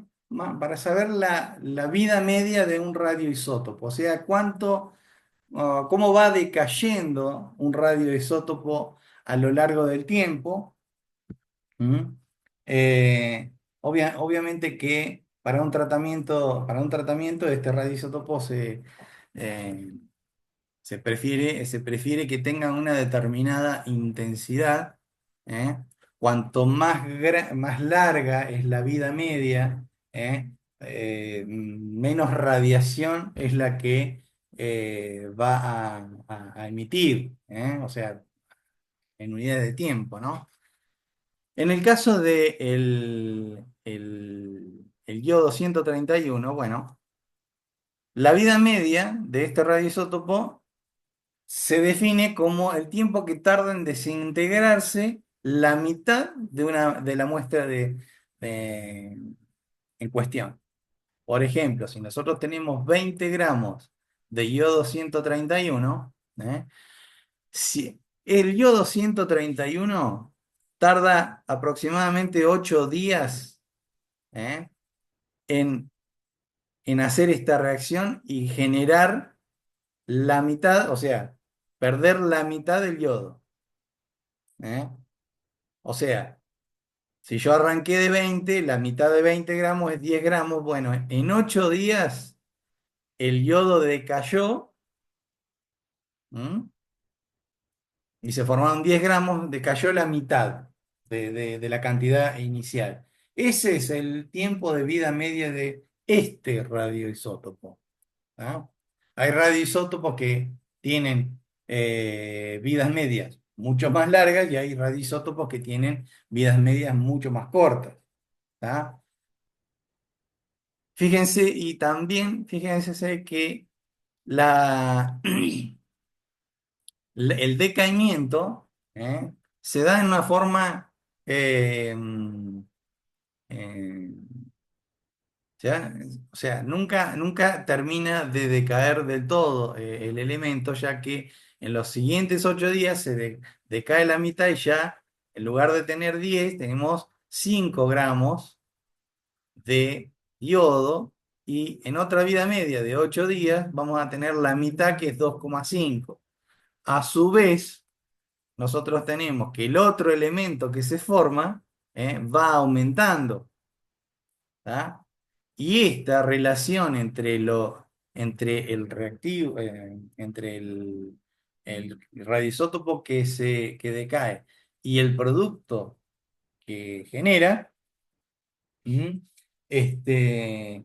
para saber la vida media de un radioisótopo, o sea, cómo va decayendo un radioisótopo a lo largo del tiempo. ¿M? Obviamente que para un tratamiento este radioisótopo eh, se prefiere que tengan una determinada intensidad. ¿Eh? Cuanto más larga es la vida media, menos radiación es la que va a emitir, o sea, en unidades de tiempo, ¿no? En el caso de el yodo 131, bueno, la vida media de este radioisótopo se define como el tiempo que tarda en desintegrarse la mitad de la muestra de- en cuestión. Por ejemplo, si nosotros tenemos 20 gramos de yodo 131, si el yodo 131 tarda aproximadamente 8 días ¿eh? en, en hacer esta reacción y generar la mitad, o sea, perder la mitad del yodo. ¿Eh? O sea, si yo arranqué de 20, la mitad de 20 gramos es 10 gramos. Bueno, en 8 días el yodo decayó, ¿m? Y se formaron 10 gramos, decayó la mitad de la cantidad inicial. Ese es el tiempo de vida media de este radioisótopo. ¿Ah? Hay radioisótopos que tienen vidas medias mucho más largas y hay radioisótopos que tienen vidas medias mucho más cortas. ¿Tá? Fíjense, y también fíjense que la, el decaimiento se da en una forma, eh, eh, ¿ya? O sea, nunca termina de decaer del todo el elemento, ya que en los siguientes 8 días decae la mitad y ya en lugar de tener 10 tenemos 5 gramos de yodo, y en otra vida media de 8 días vamos a tener la mitad, que es 2,5. A su vez, nosotros tenemos que el otro elemento que se forma va aumentando. ¿Tá? Y esta relación entre el reactivo, entre el radioisótopo que decae y el producto que genera, ¿m? este,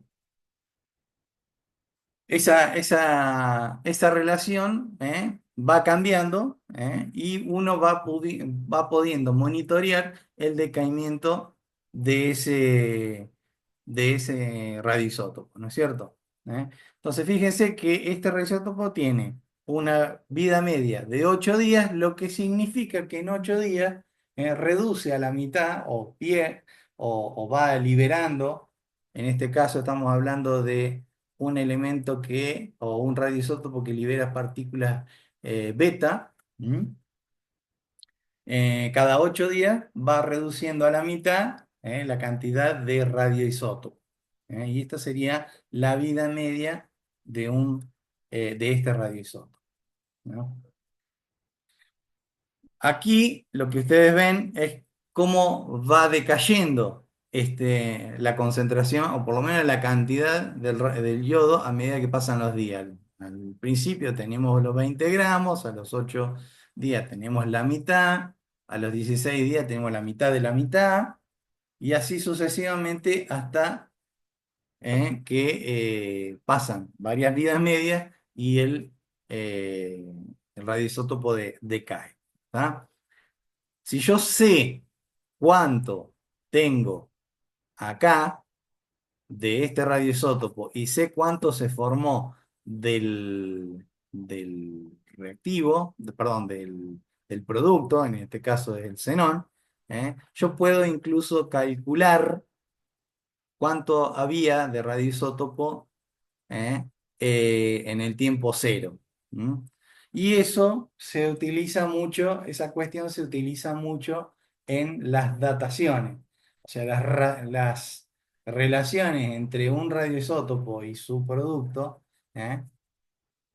esa relación va cambiando y uno va pudiendo monitorear el decaimiento de ese radioisótopo, ¿no es cierto? Entonces, fíjense que este radioisótopo tiene una vida media de 8 días, lo que significa que en 8 días reduce a la mitad o va liberando. En este caso estamos hablando de un elemento o un radioisótopo que libera partículas beta. Cada 8 días va reduciendo a la mitad la cantidad de radioisótopos. Y esta sería la vida media de este radioisótopo, ¿no? Aquí lo que ustedes ven es cómo va decayendo la concentración, o por lo menos la cantidad del yodo a medida que pasan los días. Al principio tenemos los 20 gramos, a los 8 días tenemos la mitad, a los 16 días tenemos la mitad de la mitad, y así sucesivamente hasta que pasan varias vidas medias y el radioisótopo decae. ¿Tá? Si yo sé cuánto tengo acá de este radioisótopo y sé cuánto se formó del reactivo, perdón, del producto, en este caso es el xenón, yo puedo incluso calcular cuánto había de radioisótopo ¿eh? En el tiempo cero. ¿M? Y eso se utiliza mucho, esa cuestión se utiliza mucho en las dataciones. O sea, las relaciones entre un radioisótopo y su producto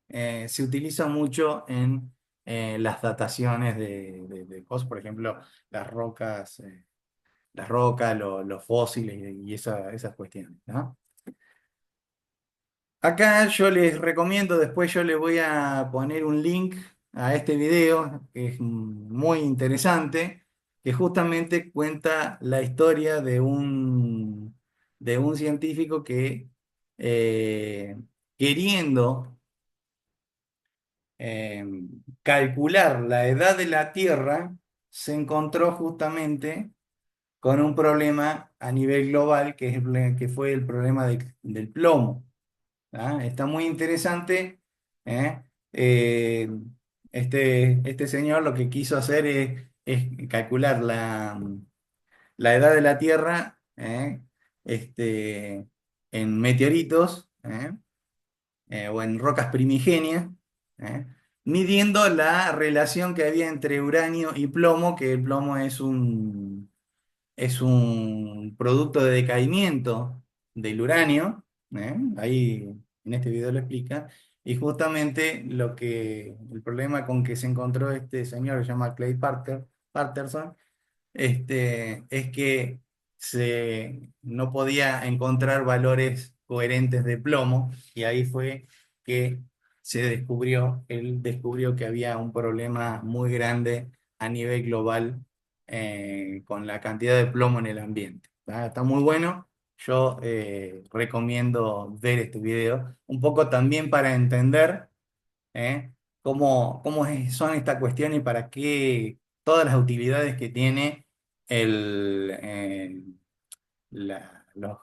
se utiliza mucho en las dataciones de cosas, por ejemplo, las rocas, los fósiles y esas cuestiones, ¿no? Acá yo les recomiendo, después yo les voy a poner un link a este video, que es muy interesante, que justamente cuenta la historia de un científico que eh, queriendo eh, calcular la edad de la Tierra, se encontró justamente con un problema a nivel global, que fue el problema del plomo. ¿Ah? Está muy interesante. ¿Eh? Eh, este señor lo que quiso hacer es calcular la edad de la Tierra en meteoritos o en rocas primigenias, ¿eh? Midiendo la relación que había entre uranio y plomo, que el plomo es un producto de decaimiento del uranio, ahí en este video lo explica, y justamente el problema con que se encontró este señor, que se llama Clay Patterson, es que no podía encontrar valores coherentes de plomo, y ahí fue que él descubrió que había un problema muy grande a nivel global con la cantidad de plomo en el ambiente. Está muy bueno. Yo recomiendo ver este video, un poco también para entender son estas cuestiones y para qué todas las utilidades que tiene el, eh, los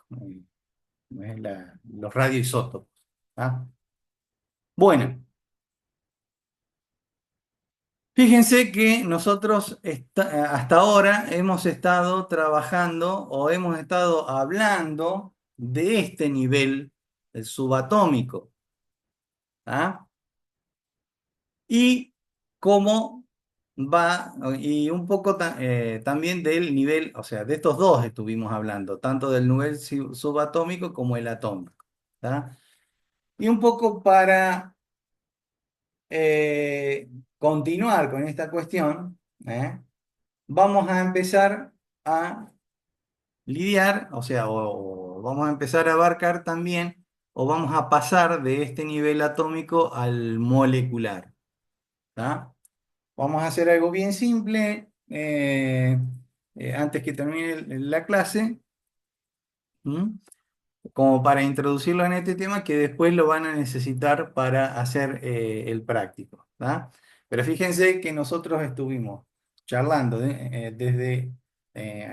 radioisótopos. ¿Ah? Bueno, fíjense que nosotros hasta ahora hemos estado trabajando o hemos estado hablando de este nivel, el subatómico. ¿Ah? Y cómo y un poco también del nivel, o sea, de estos dos estuvimos hablando, tanto del nivel subatómico como el atómico. ¿Tá? Y un poco para continuar con esta cuestión, vamos a empezar a lidiar, o sea, o vamos a empezar a abarcar también, o vamos a pasar de este nivel atómico al molecular. ¿Tá? Vamos a hacer algo bien simple antes que termine la clase. ¿Mm? Como para introducirlo en este tema que después lo van a necesitar para hacer el práctico. ¿Tá? Pero fíjense que nosotros estuvimos charlando desde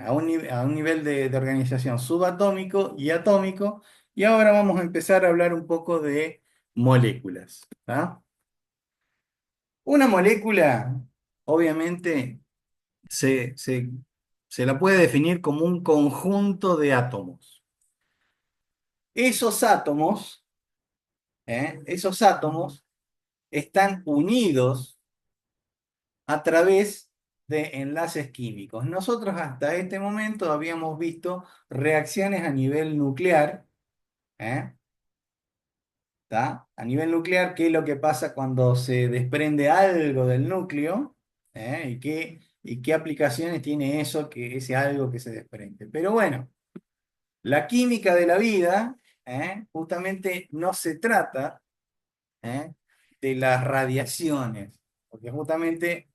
a un nivel de organización subatómico y atómico, y ahora vamos a empezar a hablar un poco de moléculas. ¿Tá? Una molécula, obviamente, se, se se la puede definir como un conjunto de átomos. Esos átomos esos átomos están unidos a través de enlaces químicos. Nosotros hasta este momento habíamos visto reacciones a nivel nuclear, ¿eh? ¿Tá? A nivel nuclear, ¿qué es lo que pasa cuando se desprende algo del núcleo? ¿Y qué aplicaciones tiene eso, ese algo que se desprende? Pero bueno, la química de la vida, justamente no se trata de las radiaciones, porque justamente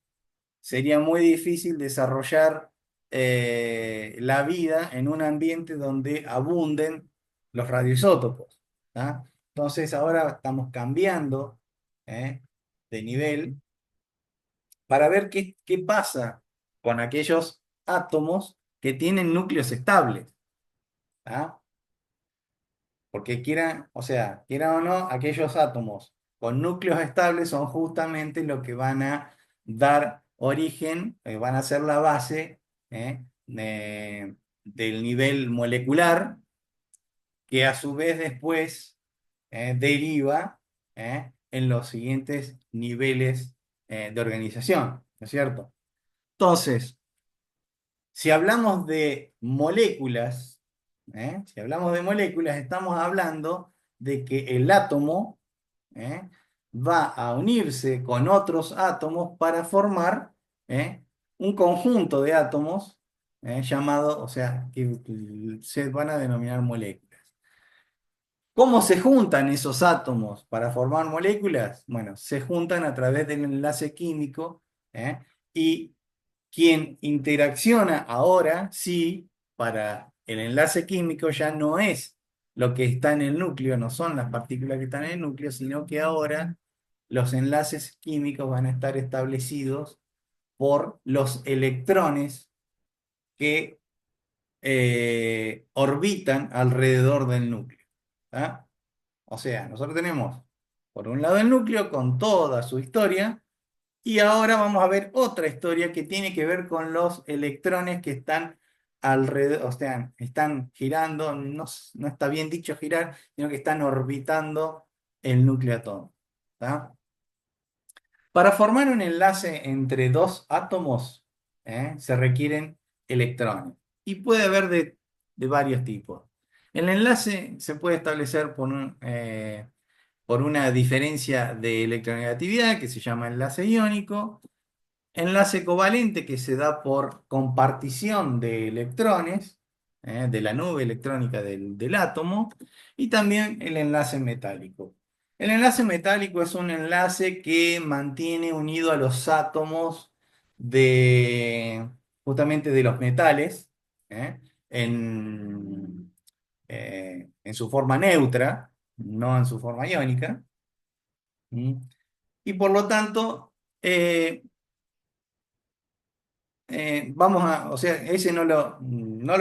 sería muy difícil desarrollar la vida en un ambiente donde abunden los radioisótopos. ¿Tá? Entonces ahora estamos cambiando ¿eh? de nivel para ver qué pasa con aquellos átomos que tienen núcleos estables. ¿Tá? Porque quieran, o sea, quieran o no, aquellos átomos con núcleos estables son justamente lo que van a dar origen, van a ser la base del nivel molecular, que a su vez después deriva en los siguientes niveles de organización, ¿no es cierto? Entonces, si hablamos de moléculas, si hablamos de moléculas, estamos hablando de que el átomo ¿eh? va a unirse con otros átomos para formar un conjunto de átomos llamado, o sea, que se van a denominar moléculas. ¿Cómo se juntan esos átomos para formar moléculas? Bueno, se juntan a través del enlace químico y quien interacciona ahora, sí, para el enlace químico ya no es lo que está en el núcleo, no son las partículas que están en el núcleo, sino que ahora los enlaces químicos van a estar establecidos por los electrones que orbitan alrededor del núcleo. ¿Tá? O sea, nosotros tenemos por un lado el núcleo con toda su historia, y ahora vamos a ver otra historia que tiene que ver con los electrones que están alrededor, o sea, están girando, no, no está bien dicho girar, sino que están orbitando el núcleo atómico. ¿Tá? Para formar un enlace entre dos átomos, se requieren electrones. Y puede haber de varios tipos. El enlace se puede establecer por una diferencia de electronegatividad que se llama enlace iónico, enlace covalente que se da por compartición de electrones, de la nube electrónica del átomo, y también el enlace metálico. El enlace metálico es un enlace que mantiene unido a los átomos justamente de los metales, ¿eh? en, en su forma neutra, no en su forma iónica. ¿Mm? Y por lo tanto, o sea, ese no lo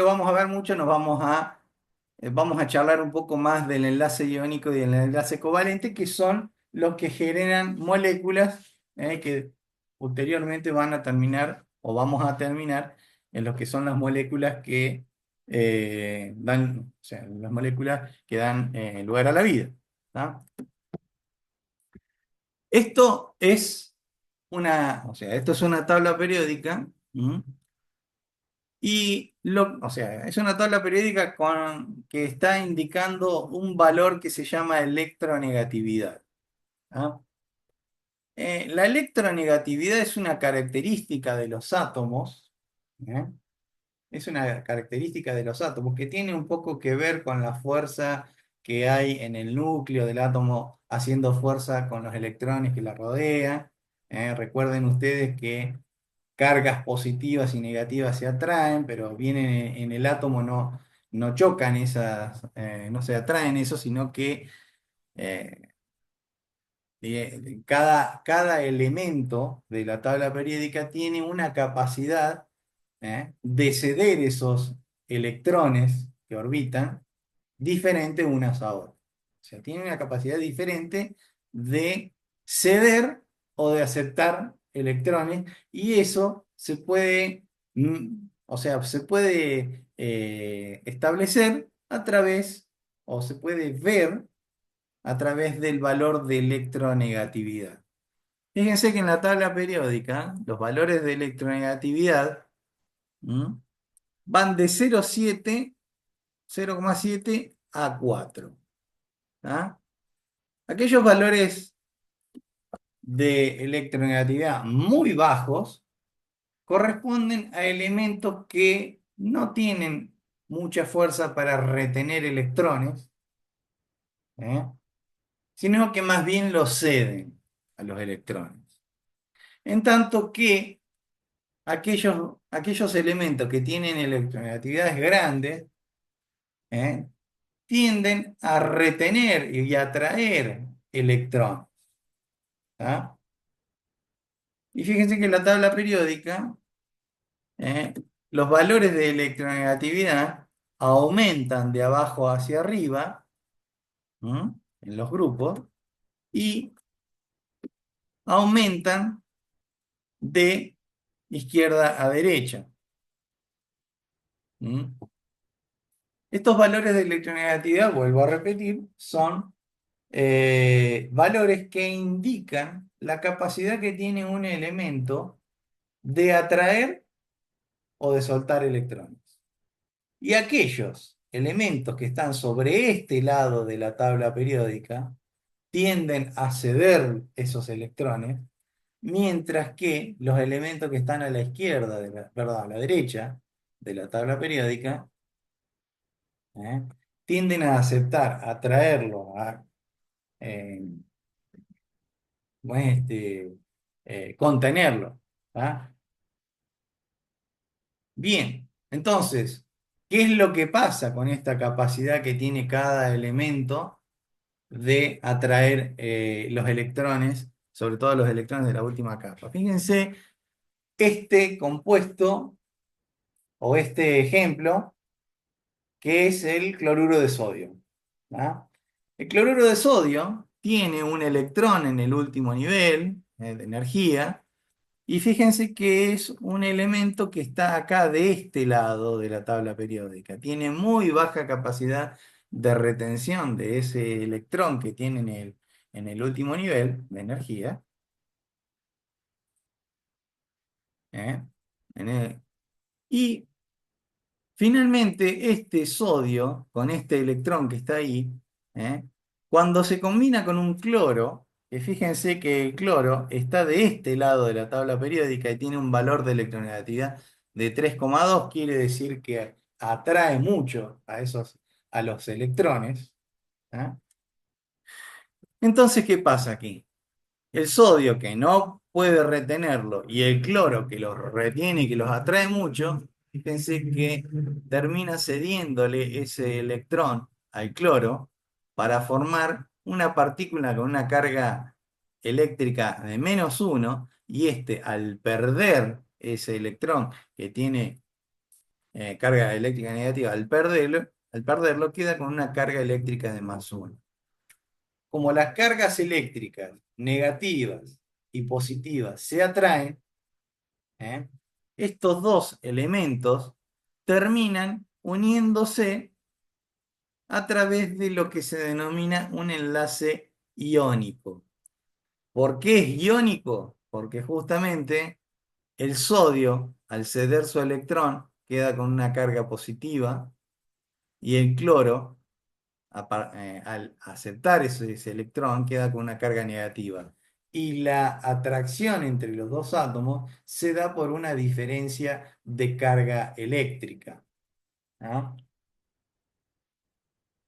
vamos a ver mucho, vamos a charlar un poco más del enlace iónico y del enlace covalente, que son los que generan moléculas que posteriormente van a terminar, o vamos a terminar, en lo que son las moléculas que o sea, las moléculas que dan lugar a la vida. ¿Tá? Esto es o sea, esto es una tabla periódica. ¿Mm? O sea, es una tabla periódica que está indicando un valor que se llama electronegatividad. ¿Ah? La electronegatividad es una característica de los átomos, ¿eh? Es una característica de los átomos que tiene un poco que ver con la fuerza que hay en el núcleo del átomo haciendo fuerza con los electrones que la rodean. Recuerden ustedes que cargas positivas y negativas se atraen, pero vienen en el átomo, no chocan esas, no se atraen eso, sino que eh, cada elemento de la tabla periódica tiene una capacidad de ceder esos electrones que orbitan diferente unas a otras. O sea, tiene una capacidad diferente de ceder o de aceptar electrones y eso se puede, o sea, se puede establecer a través o se puede ver a través del valor de electronegatividad. Fíjense que en la tabla periódica los valores de electronegatividad van de 0,7 a 4. ¿Ah? Aquellos valores de electronegatividad muy bajos corresponden a elementos que no tienen mucha fuerza para retener electrones, ¿eh? Sino que más bien los ceden a los electrones. En tanto que aquellos elementos que tienen electronegatividades grandes, ¿eh? tienden a retener y atraer electrones. ¿Ah? Y fíjense que en la tabla periódica, ¿eh? los valores de electronegatividad aumentan de abajo hacia arriba, en los grupos, y aumentan de izquierda a derecha. Estos valores de electronegatividad, vuelvo a repetir, son valores que indican la capacidad que tiene un elemento de atraer o de soltar electrones. Y aquellos elementos que están sobre este lado de la tabla periódica tienden a ceder esos electrones, mientras que los elementos que están a la izquierda, perdón, a la derecha de la tabla periódica, ¿eh? tienden a aceptar, a traerlo, a eh, contenerlo. ¿Ah? Bien, entonces, ¿qué es lo que pasa con esta capacidad que tiene cada elemento de atraer los electrones, sobre todo los electrones de la última capa? Fíjense, este compuesto o este ejemplo, que es el cloruro de sodio. ¿Ah? El cloruro de sodio tiene un electrón en el último nivel de energía. Y fíjense que es un elemento que está acá de este lado de la tabla periódica. Tiene muy baja capacidad de retención de ese electrón que tiene en el último nivel de energía. ¿Eh? Y finalmente este sodio, con este electrón que está ahí, ¿eh? cuando se combina con un cloro, que fíjense que el cloro está de este lado de la tabla periódica y tiene un valor de electronegatividad de 3,2, quiere decir que atrae mucho a los electrones. ¿Eh? Entonces, ¿qué pasa aquí? El sodio que no puede retenerlo y el cloro que los retiene y que los atrae mucho, fíjense que termina cediéndole ese electrón al cloro para formar una partícula con una carga eléctrica de -1 y este al perder ese electrón que tiene carga eléctrica negativa, al perderlo queda con una carga eléctrica de +1. Como las cargas eléctricas negativas y positivas se atraen, ¿eh? estos dos elementos terminan uniéndose a través de lo que se denomina un enlace iónico. ¿Por qué es iónico? Porque justamente el sodio, al ceder su electrón, queda con una carga positiva y el cloro, al aceptar ese electrón, queda con una carga negativa. y la atracción entre los dos átomos se da por una diferencia de carga eléctrica. ¿No?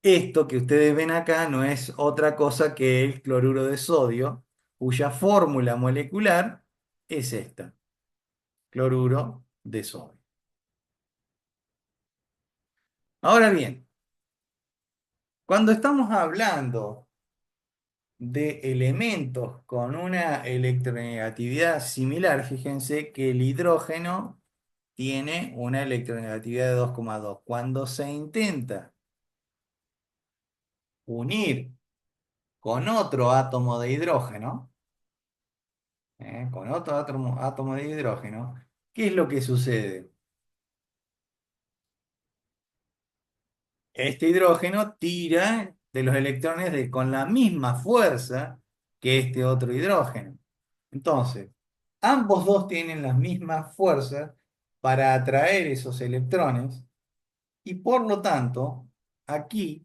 Esto que ustedes ven acá no es otra cosa que el cloruro de sodio, cuya fórmula molecular es esta, cloruro de sodio. Ahora bien, cuando estamos hablando de elementos con una electronegatividad similar, fíjense que el hidrógeno tiene una electronegatividad de 2,2. Cuando se intenta unir con otro átomo de hidrógeno, con otro átomo de hidrógeno, ¿qué es lo que sucede? Este hidrógeno tira de los electrones con la misma fuerza que este otro hidrógeno. Entonces, ambos dos tienen las mismas fuerzas para atraer esos electrones y por lo tanto, aquí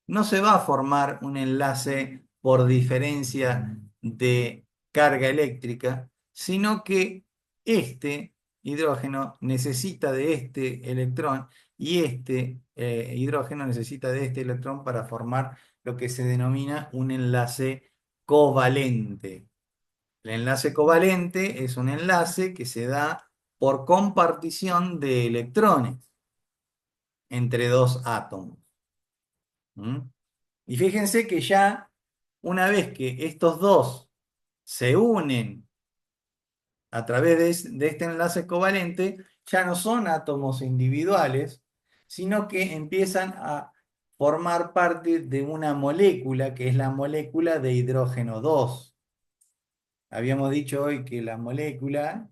no se va a formar un enlace por diferencia de carga eléctrica, sino que este hidrógeno necesita de este electrón y este hidrógeno necesita de este electrón para formar lo que se denomina un enlace covalente. El enlace covalente es un enlace que se da por compartición de electrones entre dos átomos. ¿Mm? Y fíjense que ya una vez que estos dos se unen a través de este enlace covalente, ya no son átomos individuales, sino que empiezan a formar parte de una molécula que es la molécula de hidrógeno 2. Habíamos dicho hoy que las moléculas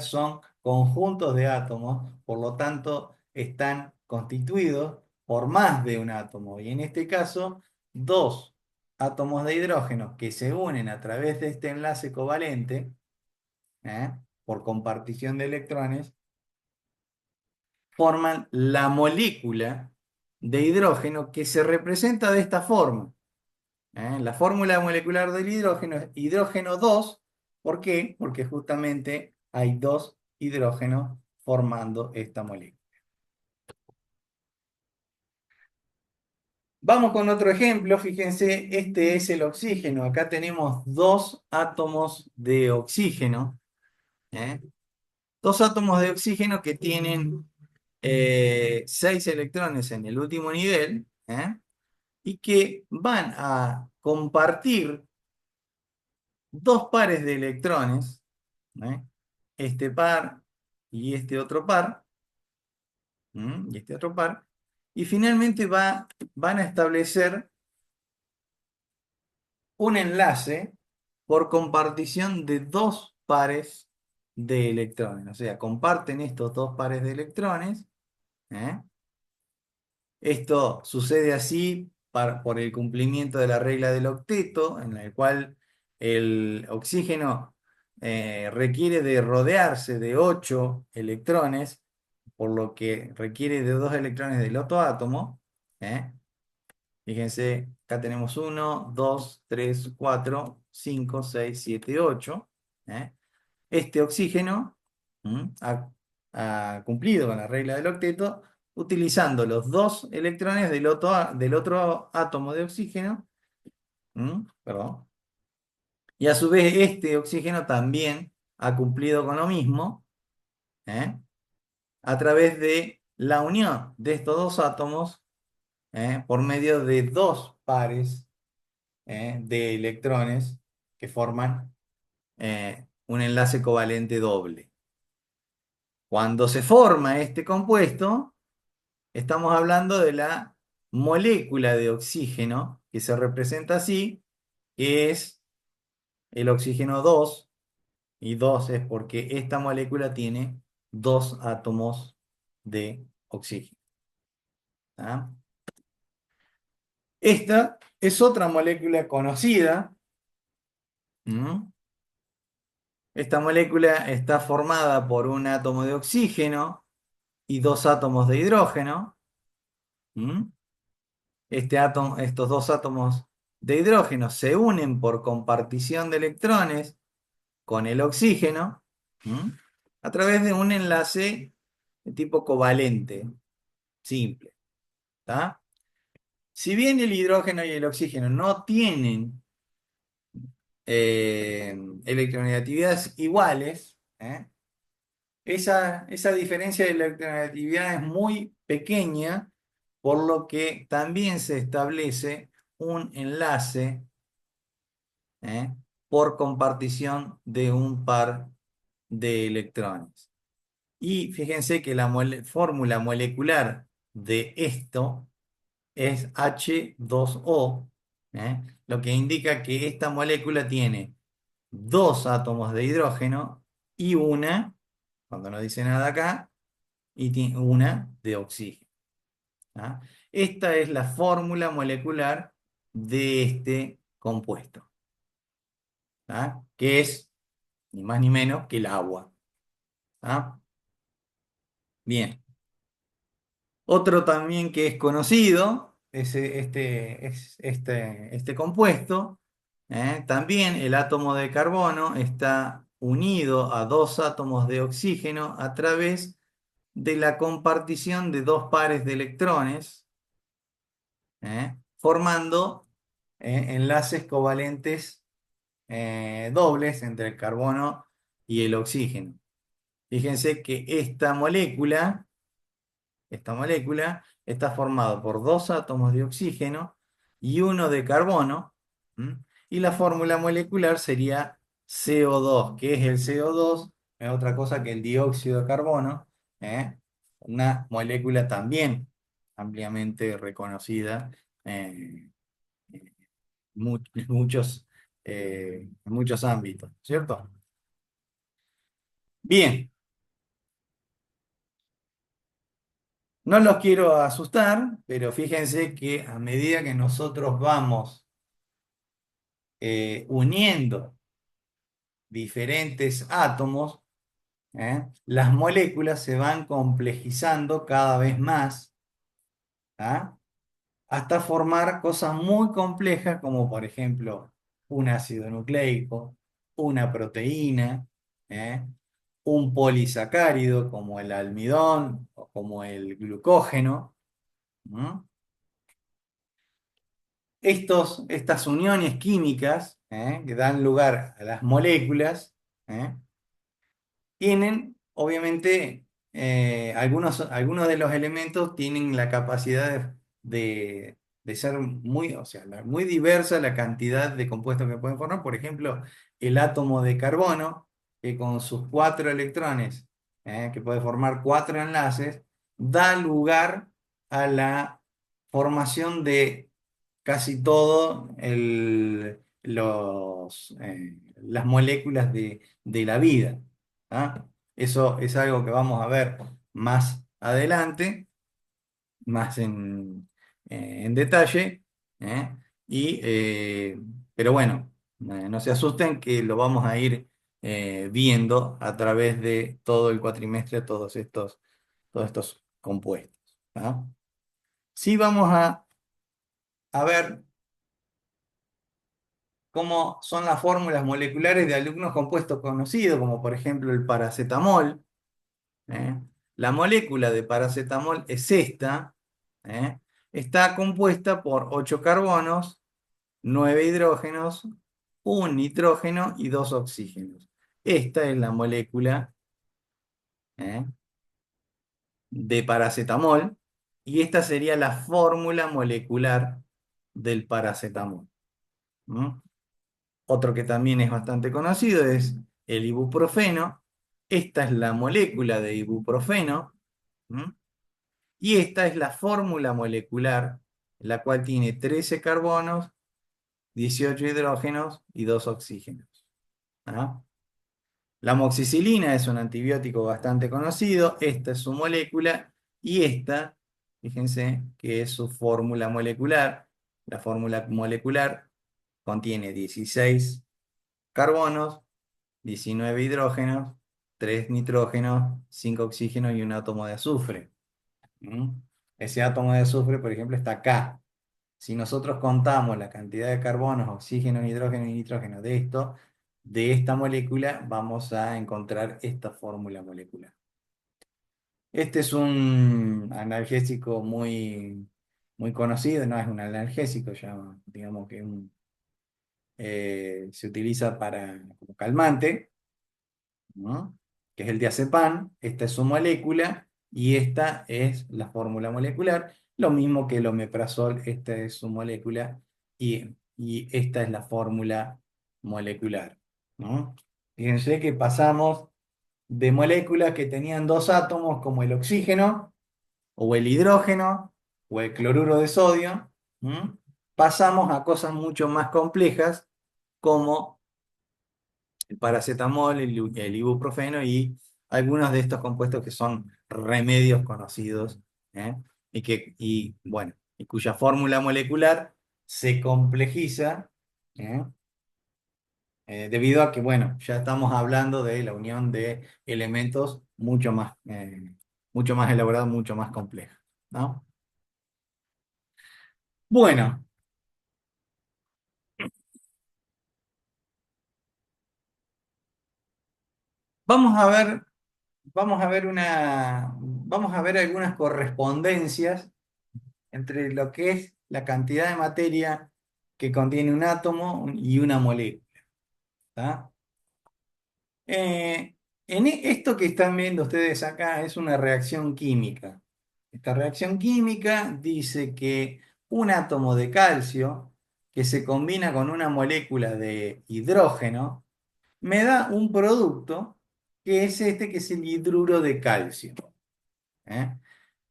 son conjuntos de átomos, por lo tanto están constituidos por más de un átomo. Y en este caso, dos átomos de hidrógeno que se unen a través de este enlace covalente, por compartición de electrones, forman la molécula de hidrógeno que se representa de esta forma. La fórmula molecular del hidrógeno es hidrógeno 2. ¿Por qué? Porque justamente hay dos hidrógenos formando esta molécula. Vamos con otro ejemplo. Fíjense, este es el oxígeno. Acá tenemos dos átomos de oxígeno. ¿eh? Dos átomos de oxígeno que tienen 6 electrones en el último nivel, y que van a compartir dos pares de electrones, ¿eh? Este par y este otro par, y este otro par, y finalmente van a establecer un enlace por compartición de dos pares de electrones. O sea, comparten estos dos pares de electrones. ¿eh? Esto sucede así por el cumplimiento de la regla del octeto, en el cual el oxígeno requiere de rodearse de 8 electrones, por lo que requiere de 2 electrones del otro átomo. Fíjense, acá tenemos 1, 2, 3, 4, 5, 6, 7, 8. Este oxígeno ha cumplido con la regla del octeto utilizando los 2 electrones del otro átomo de oxígeno, perdón, y a su vez este oxígeno también ha cumplido con lo mismo, a través de la unión de estos dos átomos por medio de dos pares de electrones que forman un enlace covalente doble. Cuando se forma este compuesto, estamos hablando de la molécula de oxígeno, que se representa así, que es el oxígeno 2, y 2 es porque esta molécula tiene dos átomos de oxígeno. ¿Ah? Esta es otra molécula conocida. Esta molécula está formada por un átomo de oxígeno y dos átomos de hidrógeno. Estos dos átomos de hidrógeno se unen por compartición de electrones con el oxígeno, ¿m? A través de un enlace de tipo covalente, simple. ¿Tá? Si bien el hidrógeno y el oxígeno no tienen electronegatividades iguales, esa diferencia de electronegatividad es muy pequeña, por lo que también se establece un enlace ¿eh? por compartición de un par de electrones. Y fíjense que la fórmula molecular de esto es H2O, lo que indica que esta molécula tiene dos átomos de hidrógeno y una, cuando no dice nada acá, y tiene una de oxígeno. ¿Ah? Esta es la fórmula molecular de este compuesto, ¿ah? Que es ni más ni menos que el agua. ¿Ah? Bien. Otro también que es conocido es este compuesto. También el átomo de carbono está unido a dos átomos de oxígeno a través de la compartición de dos pares de electrones, formando enlaces covalentes dobles entre el carbono y el oxígeno. Fíjense que esta molécula está formada por dos átomos de oxígeno y uno de carbono, ¿m? Y la fórmula molecular sería CO2, que es el CO2, es otra cosa que el dióxido de carbono, una molécula también ampliamente reconocida eh, en muchos ámbitos, ¿cierto? Bien, no los quiero asustar, pero fíjense que a medida que nosotros vamos uniendo diferentes átomos, las moléculas se van complejizando cada vez más, ¿ah? Hasta formar cosas muy complejas como por ejemplo un ácido nucleico, una proteína, ¿eh? Un polisacárido como el almidón o como el glucógeno. ¿No? Estas uniones químicas que dan lugar a las moléculas ¿eh? tienen, obviamente, algunos de los elementos tienen la capacidad de ser muy, o sea, muy diversa la cantidad de compuestos que pueden formar. Por ejemplo, el átomo de carbono, que con sus 4 electrones, que puede formar 4 enlaces, da lugar a la formación de casi todo las moléculas de la vida. ¿Ah? Eso es algo que vamos a ver más adelante, más en detalle. ¿eh? Y, pero bueno, no se asusten que lo vamos a ir viendo a través de todo el cuatrimestre, todos estos compuestos. ¿Ah? Sí vamos a ver cómo son las fórmulas moleculares de algunos compuestos conocidos, como por ejemplo el paracetamol. ¿eh? La molécula de paracetamol es esta. ¿eh? Está compuesta por 8 carbonos, 9 hidrógenos, un nitrógeno y 2 oxígenos. Esta es la molécula ¿eh? de paracetamol y esta sería la fórmula molecular del paracetamol. ¿Mm? Otro que también es bastante conocido es el ibuprofeno. Esta es la molécula de ibuprofeno. ¿Mm? Y esta es la fórmula molecular, la cual tiene 13 carbonos, 18 hidrógenos y 2 oxígenos. ¿Ah? La amoxicilina es un antibiótico bastante conocido. Esta es su molécula y esta, fíjense que es su fórmula molecular. La fórmula molecular contiene 16 carbonos, 19 hidrógenos, 3 nitrógenos, 5 oxígenos y un átomo de azufre. ¿Mm? Ese átomo de azufre, por ejemplo, está acá. si nosotros contamos la cantidad de carbonos, oxígeno, hidrógeno y nitrógeno de esta molécula, vamos a encontrar esta fórmula molecular. Este es un analgésico muy conocido, no es un analgésico, ya, digamos que se utiliza como calmante, ¿no? Que es el diazepam. Esta es su molécula y esta es la fórmula molecular. Lo mismo que el omeprazol, esta es su molécula y esta es la fórmula molecular, ¿no? Fíjense que pasamos de moléculas que tenían dos átomos, como el oxígeno, o el hidrógeno, o el cloruro de sodio, ¿m? Pasamos a cosas mucho más complejas, como el paracetamol, el ibuprofeno y algunos de estos compuestos que son remedios conocidos, ¿eh? Bueno, y cuya fórmula molecular se complejiza, ¿eh? Debido a que, bueno, ya estamos hablando de la unión de elementos mucho más elaborados, mucho más complejos, ¿no? Bueno, vamos a ver, vamos a ver algunas correspondencias entre lo que es la cantidad de materia que contiene un átomo y una molécula, ¿tá? Esto que están viendo ustedes acá es una reacción química. Esta reacción química dice que un átomo de calcio que se combina con una molécula de hidrógeno me da un producto que es este, que es el hidruro de calcio, ¿eh?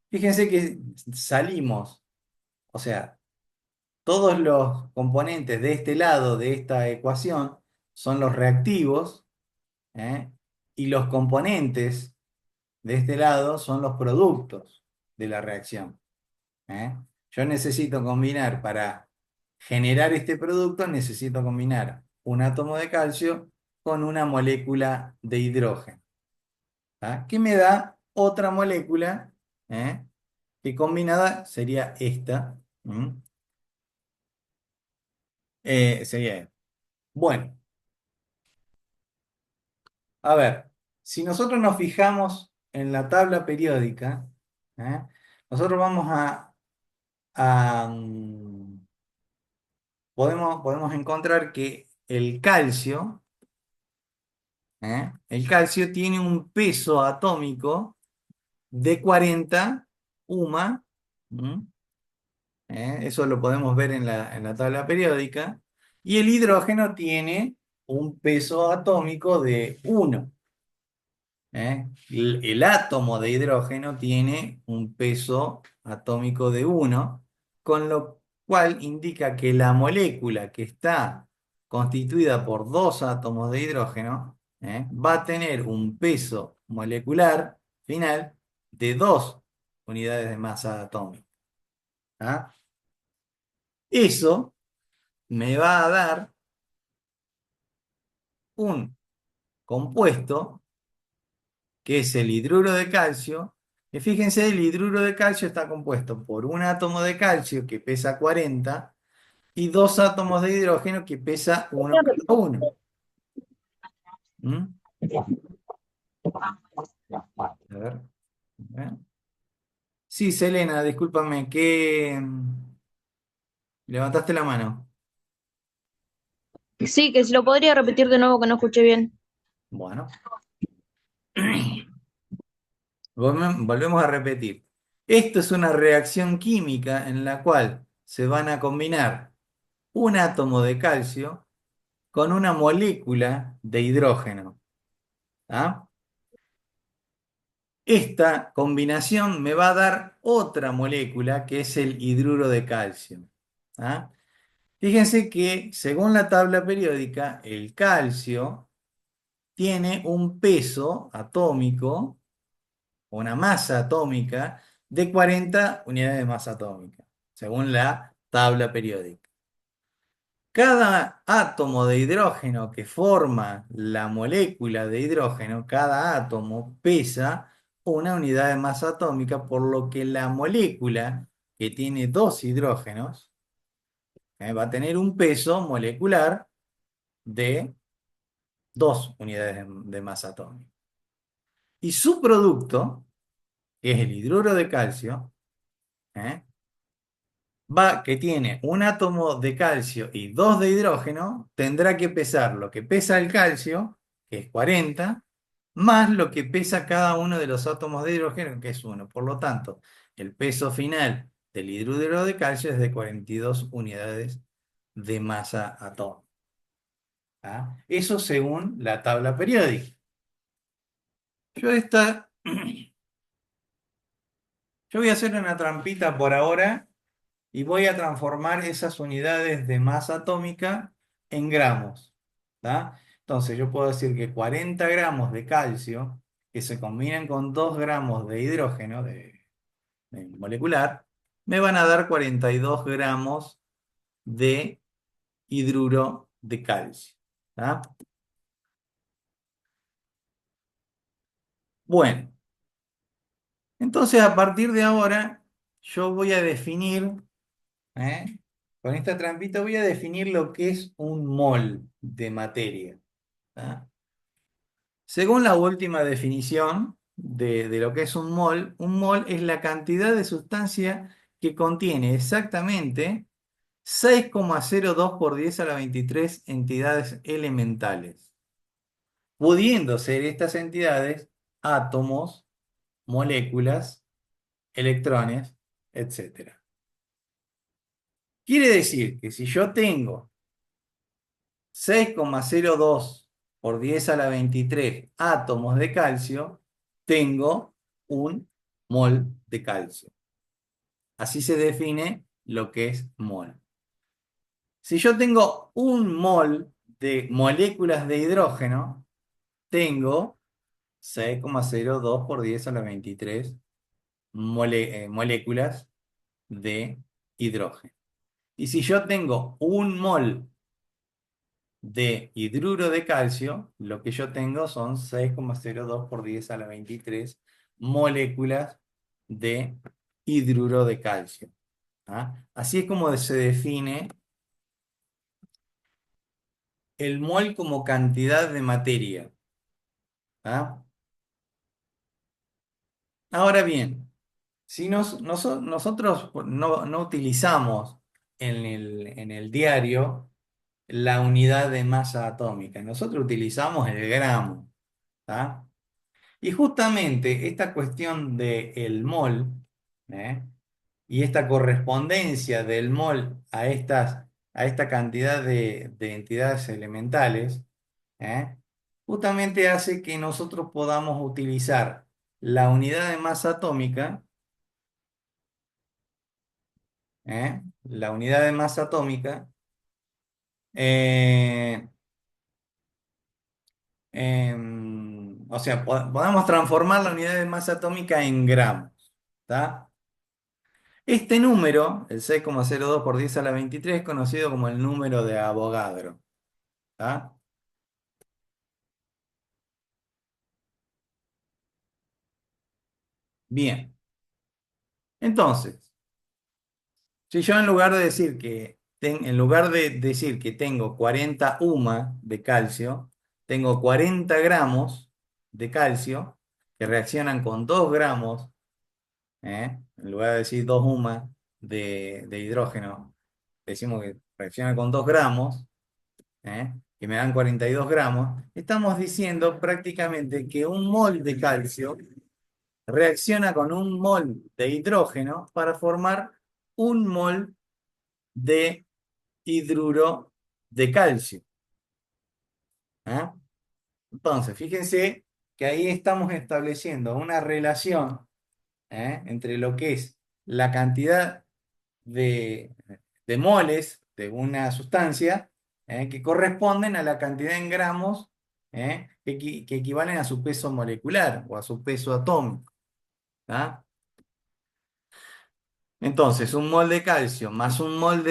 Fíjense que salimos, o sea, todos los componentes de este lado de esta ecuación son los reactivos, ¿eh? Y los componentes de este lado son los productos de la reacción, ¿eh? Yo necesito combinar, para generar este producto, necesito combinar un átomo de calcio con una molécula de hidrógeno, ¿tá? Que me da otra molécula, ¿eh? Que combinada sería esta. Sería esta. Bueno, a ver, si nosotros nos fijamos en la tabla periódica, ¿eh? Nosotros vamos podemos encontrar que el calcio tiene un peso atómico de 40 UMA. ¿Mm? Eso lo podemos ver en la tabla periódica. Y el hidrógeno tiene un peso atómico de 1. El átomo de hidrógeno tiene un peso atómico de 1, con lo cual indica que la molécula que está constituida por dos átomos de hidrógeno, va a tener un peso molecular final de 2 unidades de masa atómica. ¿Ah? Eso me va a dar un compuesto que es el hidruro de calcio. Y fíjense, el hidruro de calcio está compuesto por un átomo de calcio que pesa 40 y dos átomos de hidrógeno que pesa 1 cada uno. ¿Mm? A ver. Sí, Selena, discúlpame, que levantaste la mano. Sí, que si lo podría repetir de nuevo que no escuché bien. Bueno, volvemos a repetir. Esto es una reacción química en la cual se van a combinar un átomo de calcio con una molécula de hidrógeno. ¿Ah? Esta combinación me va a dar otra molécula que es el hidruro de calcio. ¿Ah? Fíjense que según la tabla periódica, el calcio tiene un peso atómico, una masa atómica de 40 unidades de masa atómica, según la tabla periódica. Cada átomo de hidrógeno que forma la molécula de hidrógeno, cada átomo pesa una unidad de masa atómica, por lo que la molécula que tiene dos hidrógenos, Va a tener un peso molecular de 2 unidades de masa atómica. Y su producto, que es el hidruro de calcio, ¿eh? Que tiene un átomo de calcio y 2 de hidrógeno, tendrá que pesar lo que pesa el calcio, que es 40, más lo que pesa cada uno de los átomos de hidrógeno, que es 1. Por lo tanto, el peso final del hidruro de calcio es de 42 unidades de masa atómica. ¿Ah? Eso según la tabla periódica. Yo esta, yo voy a hacer una trampita por ahora y voy a transformar esas unidades de masa atómica en gramos. ¿Tá? Entonces yo puedo decir que 40 gramos de calcio que se combinan con 2 gramos de hidrógeno de molecular me van a dar 42 gramos de hidruro de calcio. ¿Tá? Bueno, entonces a partir de ahora yo voy a definir, ¿eh? Con esta trampita voy a definir lo que es un mol de materia. ¿Tá? Según la última definición de lo que es un mol es la cantidad de sustancia que contiene exactamente 6,02 por 10 a la 23 entidades elementales, pudiendo ser estas entidades átomos, moléculas, electrones, etc. Quiere decir que si yo tengo 6,02 por 10 a la 23 átomos de calcio, tengo un mol de calcio. Así se define lo que es mol. Si yo tengo un mol de moléculas de hidrógeno, tengo 6,02 por 10 a la 23 moléculas de hidrógeno. Y si yo tengo un mol de hidruro de calcio, lo que yo tengo son 6,02 por 10 a la 23 moléculas de hidruro de calcio. ¿Ah? Así es como se define el mol como cantidad de materia. ¿Ah? Ahora bien, si nosotros no utilizamos en el diario la unidad de masa atómica, nosotros utilizamos el gramo. ¿Tá? Y justamente esta cuestión del mol, ¿eh? Y esta correspondencia del mol a esta cantidad de entidades elementales, ¿eh? Justamente hace que nosotros podamos utilizar la unidad de masa atómica, la unidad de masa atómica, eh, o sea, podamos transformar la unidad de masa atómica en gramos. ¿Tá? Este número, el 6,02 por 10 a la 23, es conocido como el número de Avogadro. ¿Tá? Bien. Entonces, si yo en lugar de decir que tengo 40 UMA de calcio, tengo 40 gramos de calcio que reaccionan con 2 gramos, en lugar de decir 2 UMA de hidrógeno, decimos que reaccionan con 2 gramos, que me dan 42 gramos, estamos diciendo prácticamente que un mol de calcio reacciona con un mol de hidrógeno para formar un mol de hidruro de calcio. ¿Ah? Entonces, fíjense que ahí estamos estableciendo una relación, entre lo que es la cantidad de, de moles de una sustancia, que corresponden a la cantidad en gramos, que equivalen a su peso molecular o a su peso atómico. ¿Ah? Entonces, un mol de calcio más un mol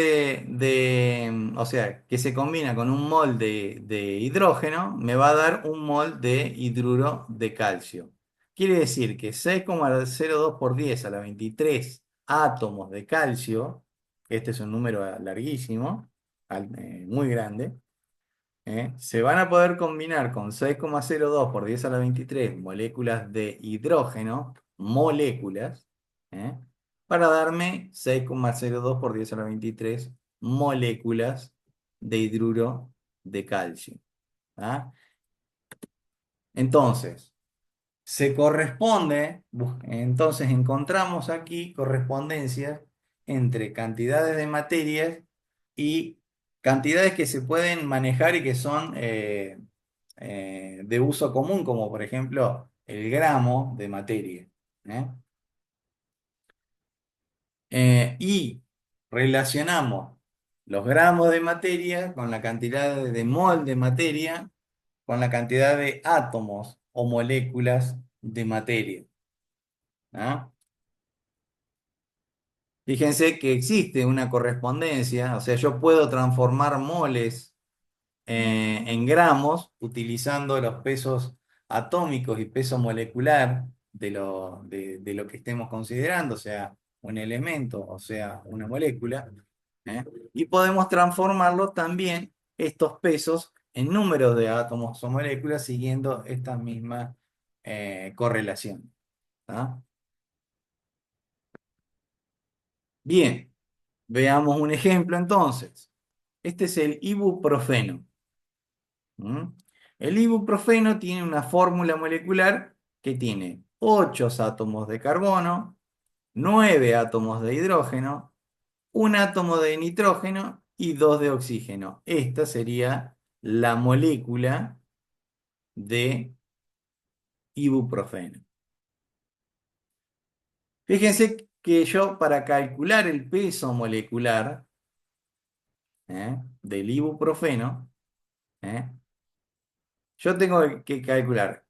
o sea, que se combina con un mol de hidrógeno, me va a dar un mol de hidruro de calcio. Quiere decir que 6,02 por 10 a la 23 átomos de calcio, este es un número larguísimo, muy grande, se van a poder combinar con 6,02 por 10 a la 23 moléculas de hidrógeno, moléculas, ¿eh? Para darme 6,02 por 10 a la 23 moléculas de hidruro de calcio. ¿Ah? Entonces, entonces encontramos aquí correspondencias entre cantidades de materias y cantidades que se pueden manejar y que son de uso común, como por ejemplo el gramo de materia. ¿Eh? Y relacionamos los gramos de materia con la cantidad de mol de materia con la cantidad de átomos o moléculas de materia. ¿Ah? Fíjense que existe una correspondencia, o sea, yo puedo transformar moles en gramos utilizando los pesos atómicos y peso molecular de lo que estemos considerando, o sea, un elemento, o sea, una molécula, ¿eh? Y podemos transformarlo también, estos pesos, en números de átomos o moléculas siguiendo esta misma correlación. ¿Ah? Bien, veamos un ejemplo entonces. Este es el ibuprofeno. ¿Mm? El ibuprofeno tiene una fórmula molecular que tiene 8 átomos de carbono, 9 átomos de hidrógeno, un átomo de nitrógeno y 2 de oxígeno. Esta sería la molécula de ibuprofeno. Fíjense que yo para calcular el peso molecular del ibuprofeno, ¿eh? Yo tengo que calcular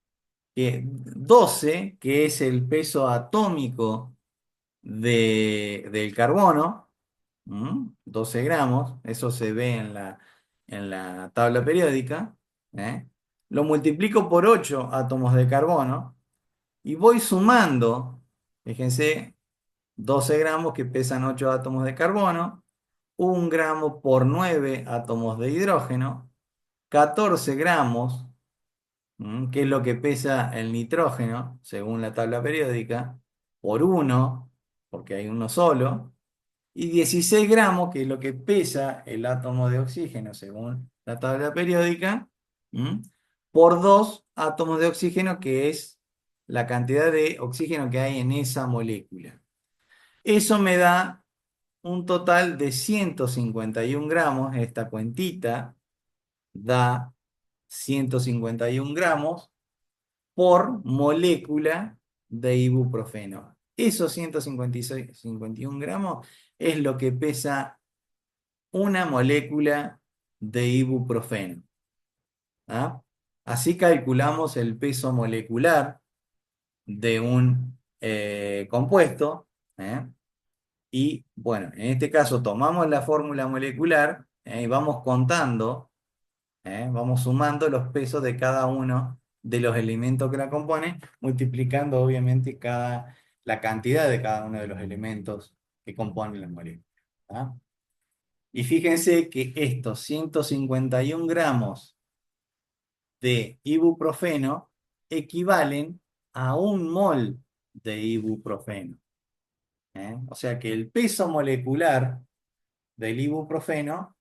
que 12, que es el peso atómico del carbono, 12 gramos, eso se ve en la tabla periódica, ¿eh? Lo multiplico por 8 átomos de carbono y voy sumando, fíjense, 12 gramos que pesan 8 átomos de carbono, 1 gramo por 9 átomos de hidrógeno, 14 gramos, que es lo que pesa el nitrógeno, según la tabla periódica, por 1, porque hay uno solo, y 16 gramos, que es lo que pesa el átomo de oxígeno, según la tabla periódica, ¿m? Por 2 átomos de oxígeno, que es la cantidad de oxígeno que hay en esa molécula. Eso me da un total de 151 gramos, esta cuentita da 151 gramos por molécula de ibuprofeno. Esos 151 gramos es lo que pesa una molécula de ibuprofeno. ¿Ah? Así calculamos el peso molecular de un compuesto. Y bueno, en este caso tomamos la fórmula molecular y vamos contando, vamos sumando los pesos de cada uno de los elementos que la componen, multiplicando obviamente la cantidad de cada uno de los elementos que componen la molécula. ¿Ah? Y fíjense que estos 151 gramos de ibuprofeno equivalen a 1 mol de ibuprofeno. O sea que el peso molecular del ibuprofeno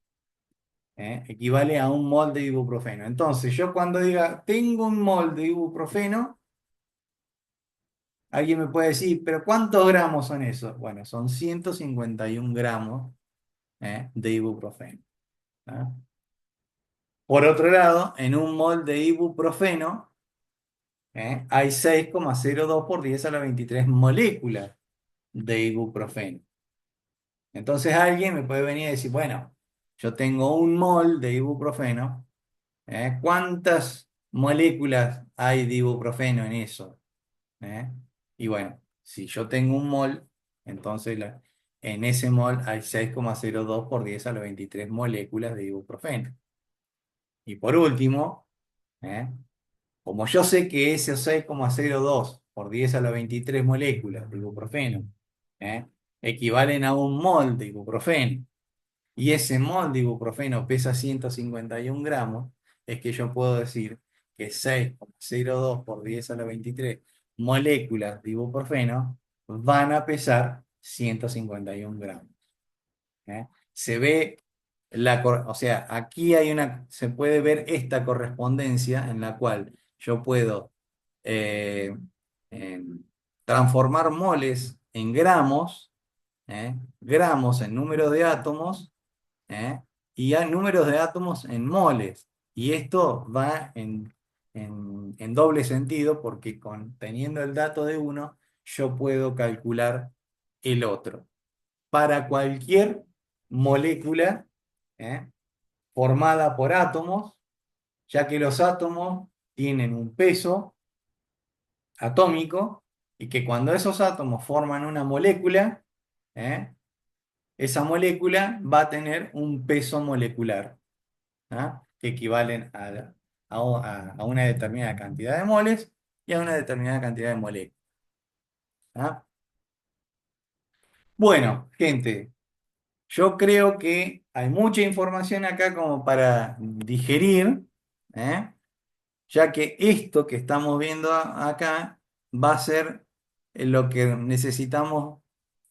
equivale a 1 mol de ibuprofeno. Entonces, yo cuando diga, tengo 1 mol de ibuprofeno, alguien me puede decir, pero ¿cuántos gramos son esos? Bueno, son 151 gramos de ibuprofeno. ¿Ah? Por otro lado, en 1 mol de ibuprofeno hay 6,02 por 10 a la 23 moléculas de ibuprofeno. Entonces alguien me puede venir a decir, bueno, yo tengo 1 mol de ibuprofeno, ¿cuántas moléculas hay de ibuprofeno en eso? Y bueno, si yo tengo 1 mol, entonces en ese mol hay 6,02 por 10 a la 23 moléculas de ibuprofeno. Y por último, ¿eh? Como yo sé que ese 6,02 por 10 a la 23 moléculas de ibuprofeno, equivalen a un mol de ibuprofeno, y ese mol de ibuprofeno pesa 151 gramos, es que yo puedo decir que 6,02 por 10 a la 23 moléculas de ibuprofeno van a pesar 151 gramos. ¿Eh? Se ve o sea, aquí se puede ver esta correspondencia en la cual yo puedo eh, en transformar moles en gramos, gramos en número de átomos, ¿eh? Y hay números de átomos en moles. Y esto va en doble sentido porque teniendo el dato de uno, yo puedo calcular el otro. Para cualquier molécula, ¿eh? formada por átomos, ya que los átomos tienen un peso atómico y que cuando esos átomos forman una molécula, ¿eh? esa molécula va a tener un peso molecular, ¿ah? Que equivalen a una determinada cantidad de moles y a una determinada cantidad de moléculas. ¿Ah? Bueno, gente, yo creo que hay mucha información acá como para digerir, ¿eh? Ya que esto que estamos viendo acá va a ser lo que necesitamos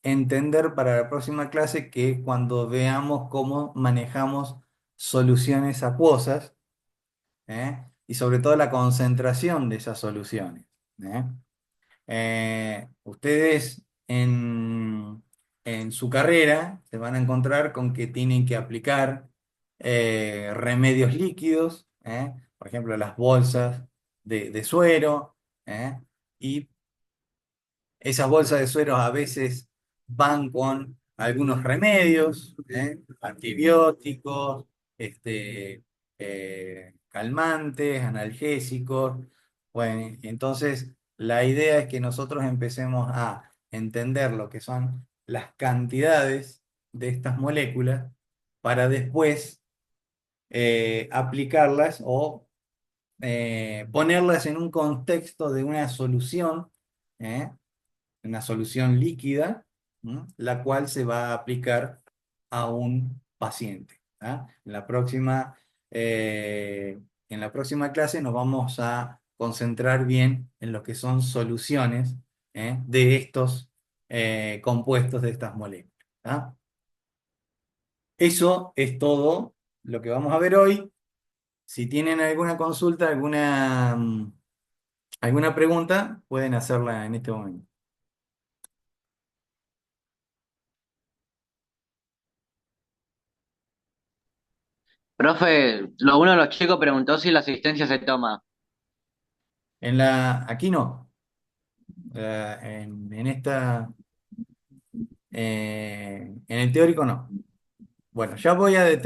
entender para la próxima clase, que es cuando veamos cómo manejamos soluciones acuosas, y sobre todo la concentración de esas soluciones. ¿Eh? Ustedes en su carrera se van a encontrar con que tienen que aplicar remedios líquidos, por ejemplo, las bolsas de suero, ¿eh? Y esas bolsas de suero a veces van con algunos remedios, antibióticos, calmantes, analgésicos. Bueno, entonces la idea es que nosotros empecemos a entender lo que son las cantidades de estas moléculas para después aplicarlas o ponerlas en un contexto de ¿eh? una solución líquida, la cual se va a aplicar a un paciente. ¿Ah? En la próxima clase nos vamos a concentrar bien en lo que son soluciones, de estos compuestos de estas moléculas. ¿Ah? Eso es todo lo que vamos a ver hoy. Si tienen alguna consulta, alguna pregunta, pueden hacerla en este momento. Profe, uno de los chicos preguntó si la asistencia se toma. Aquí no. En el teórico no. Bueno, ya voy a detener.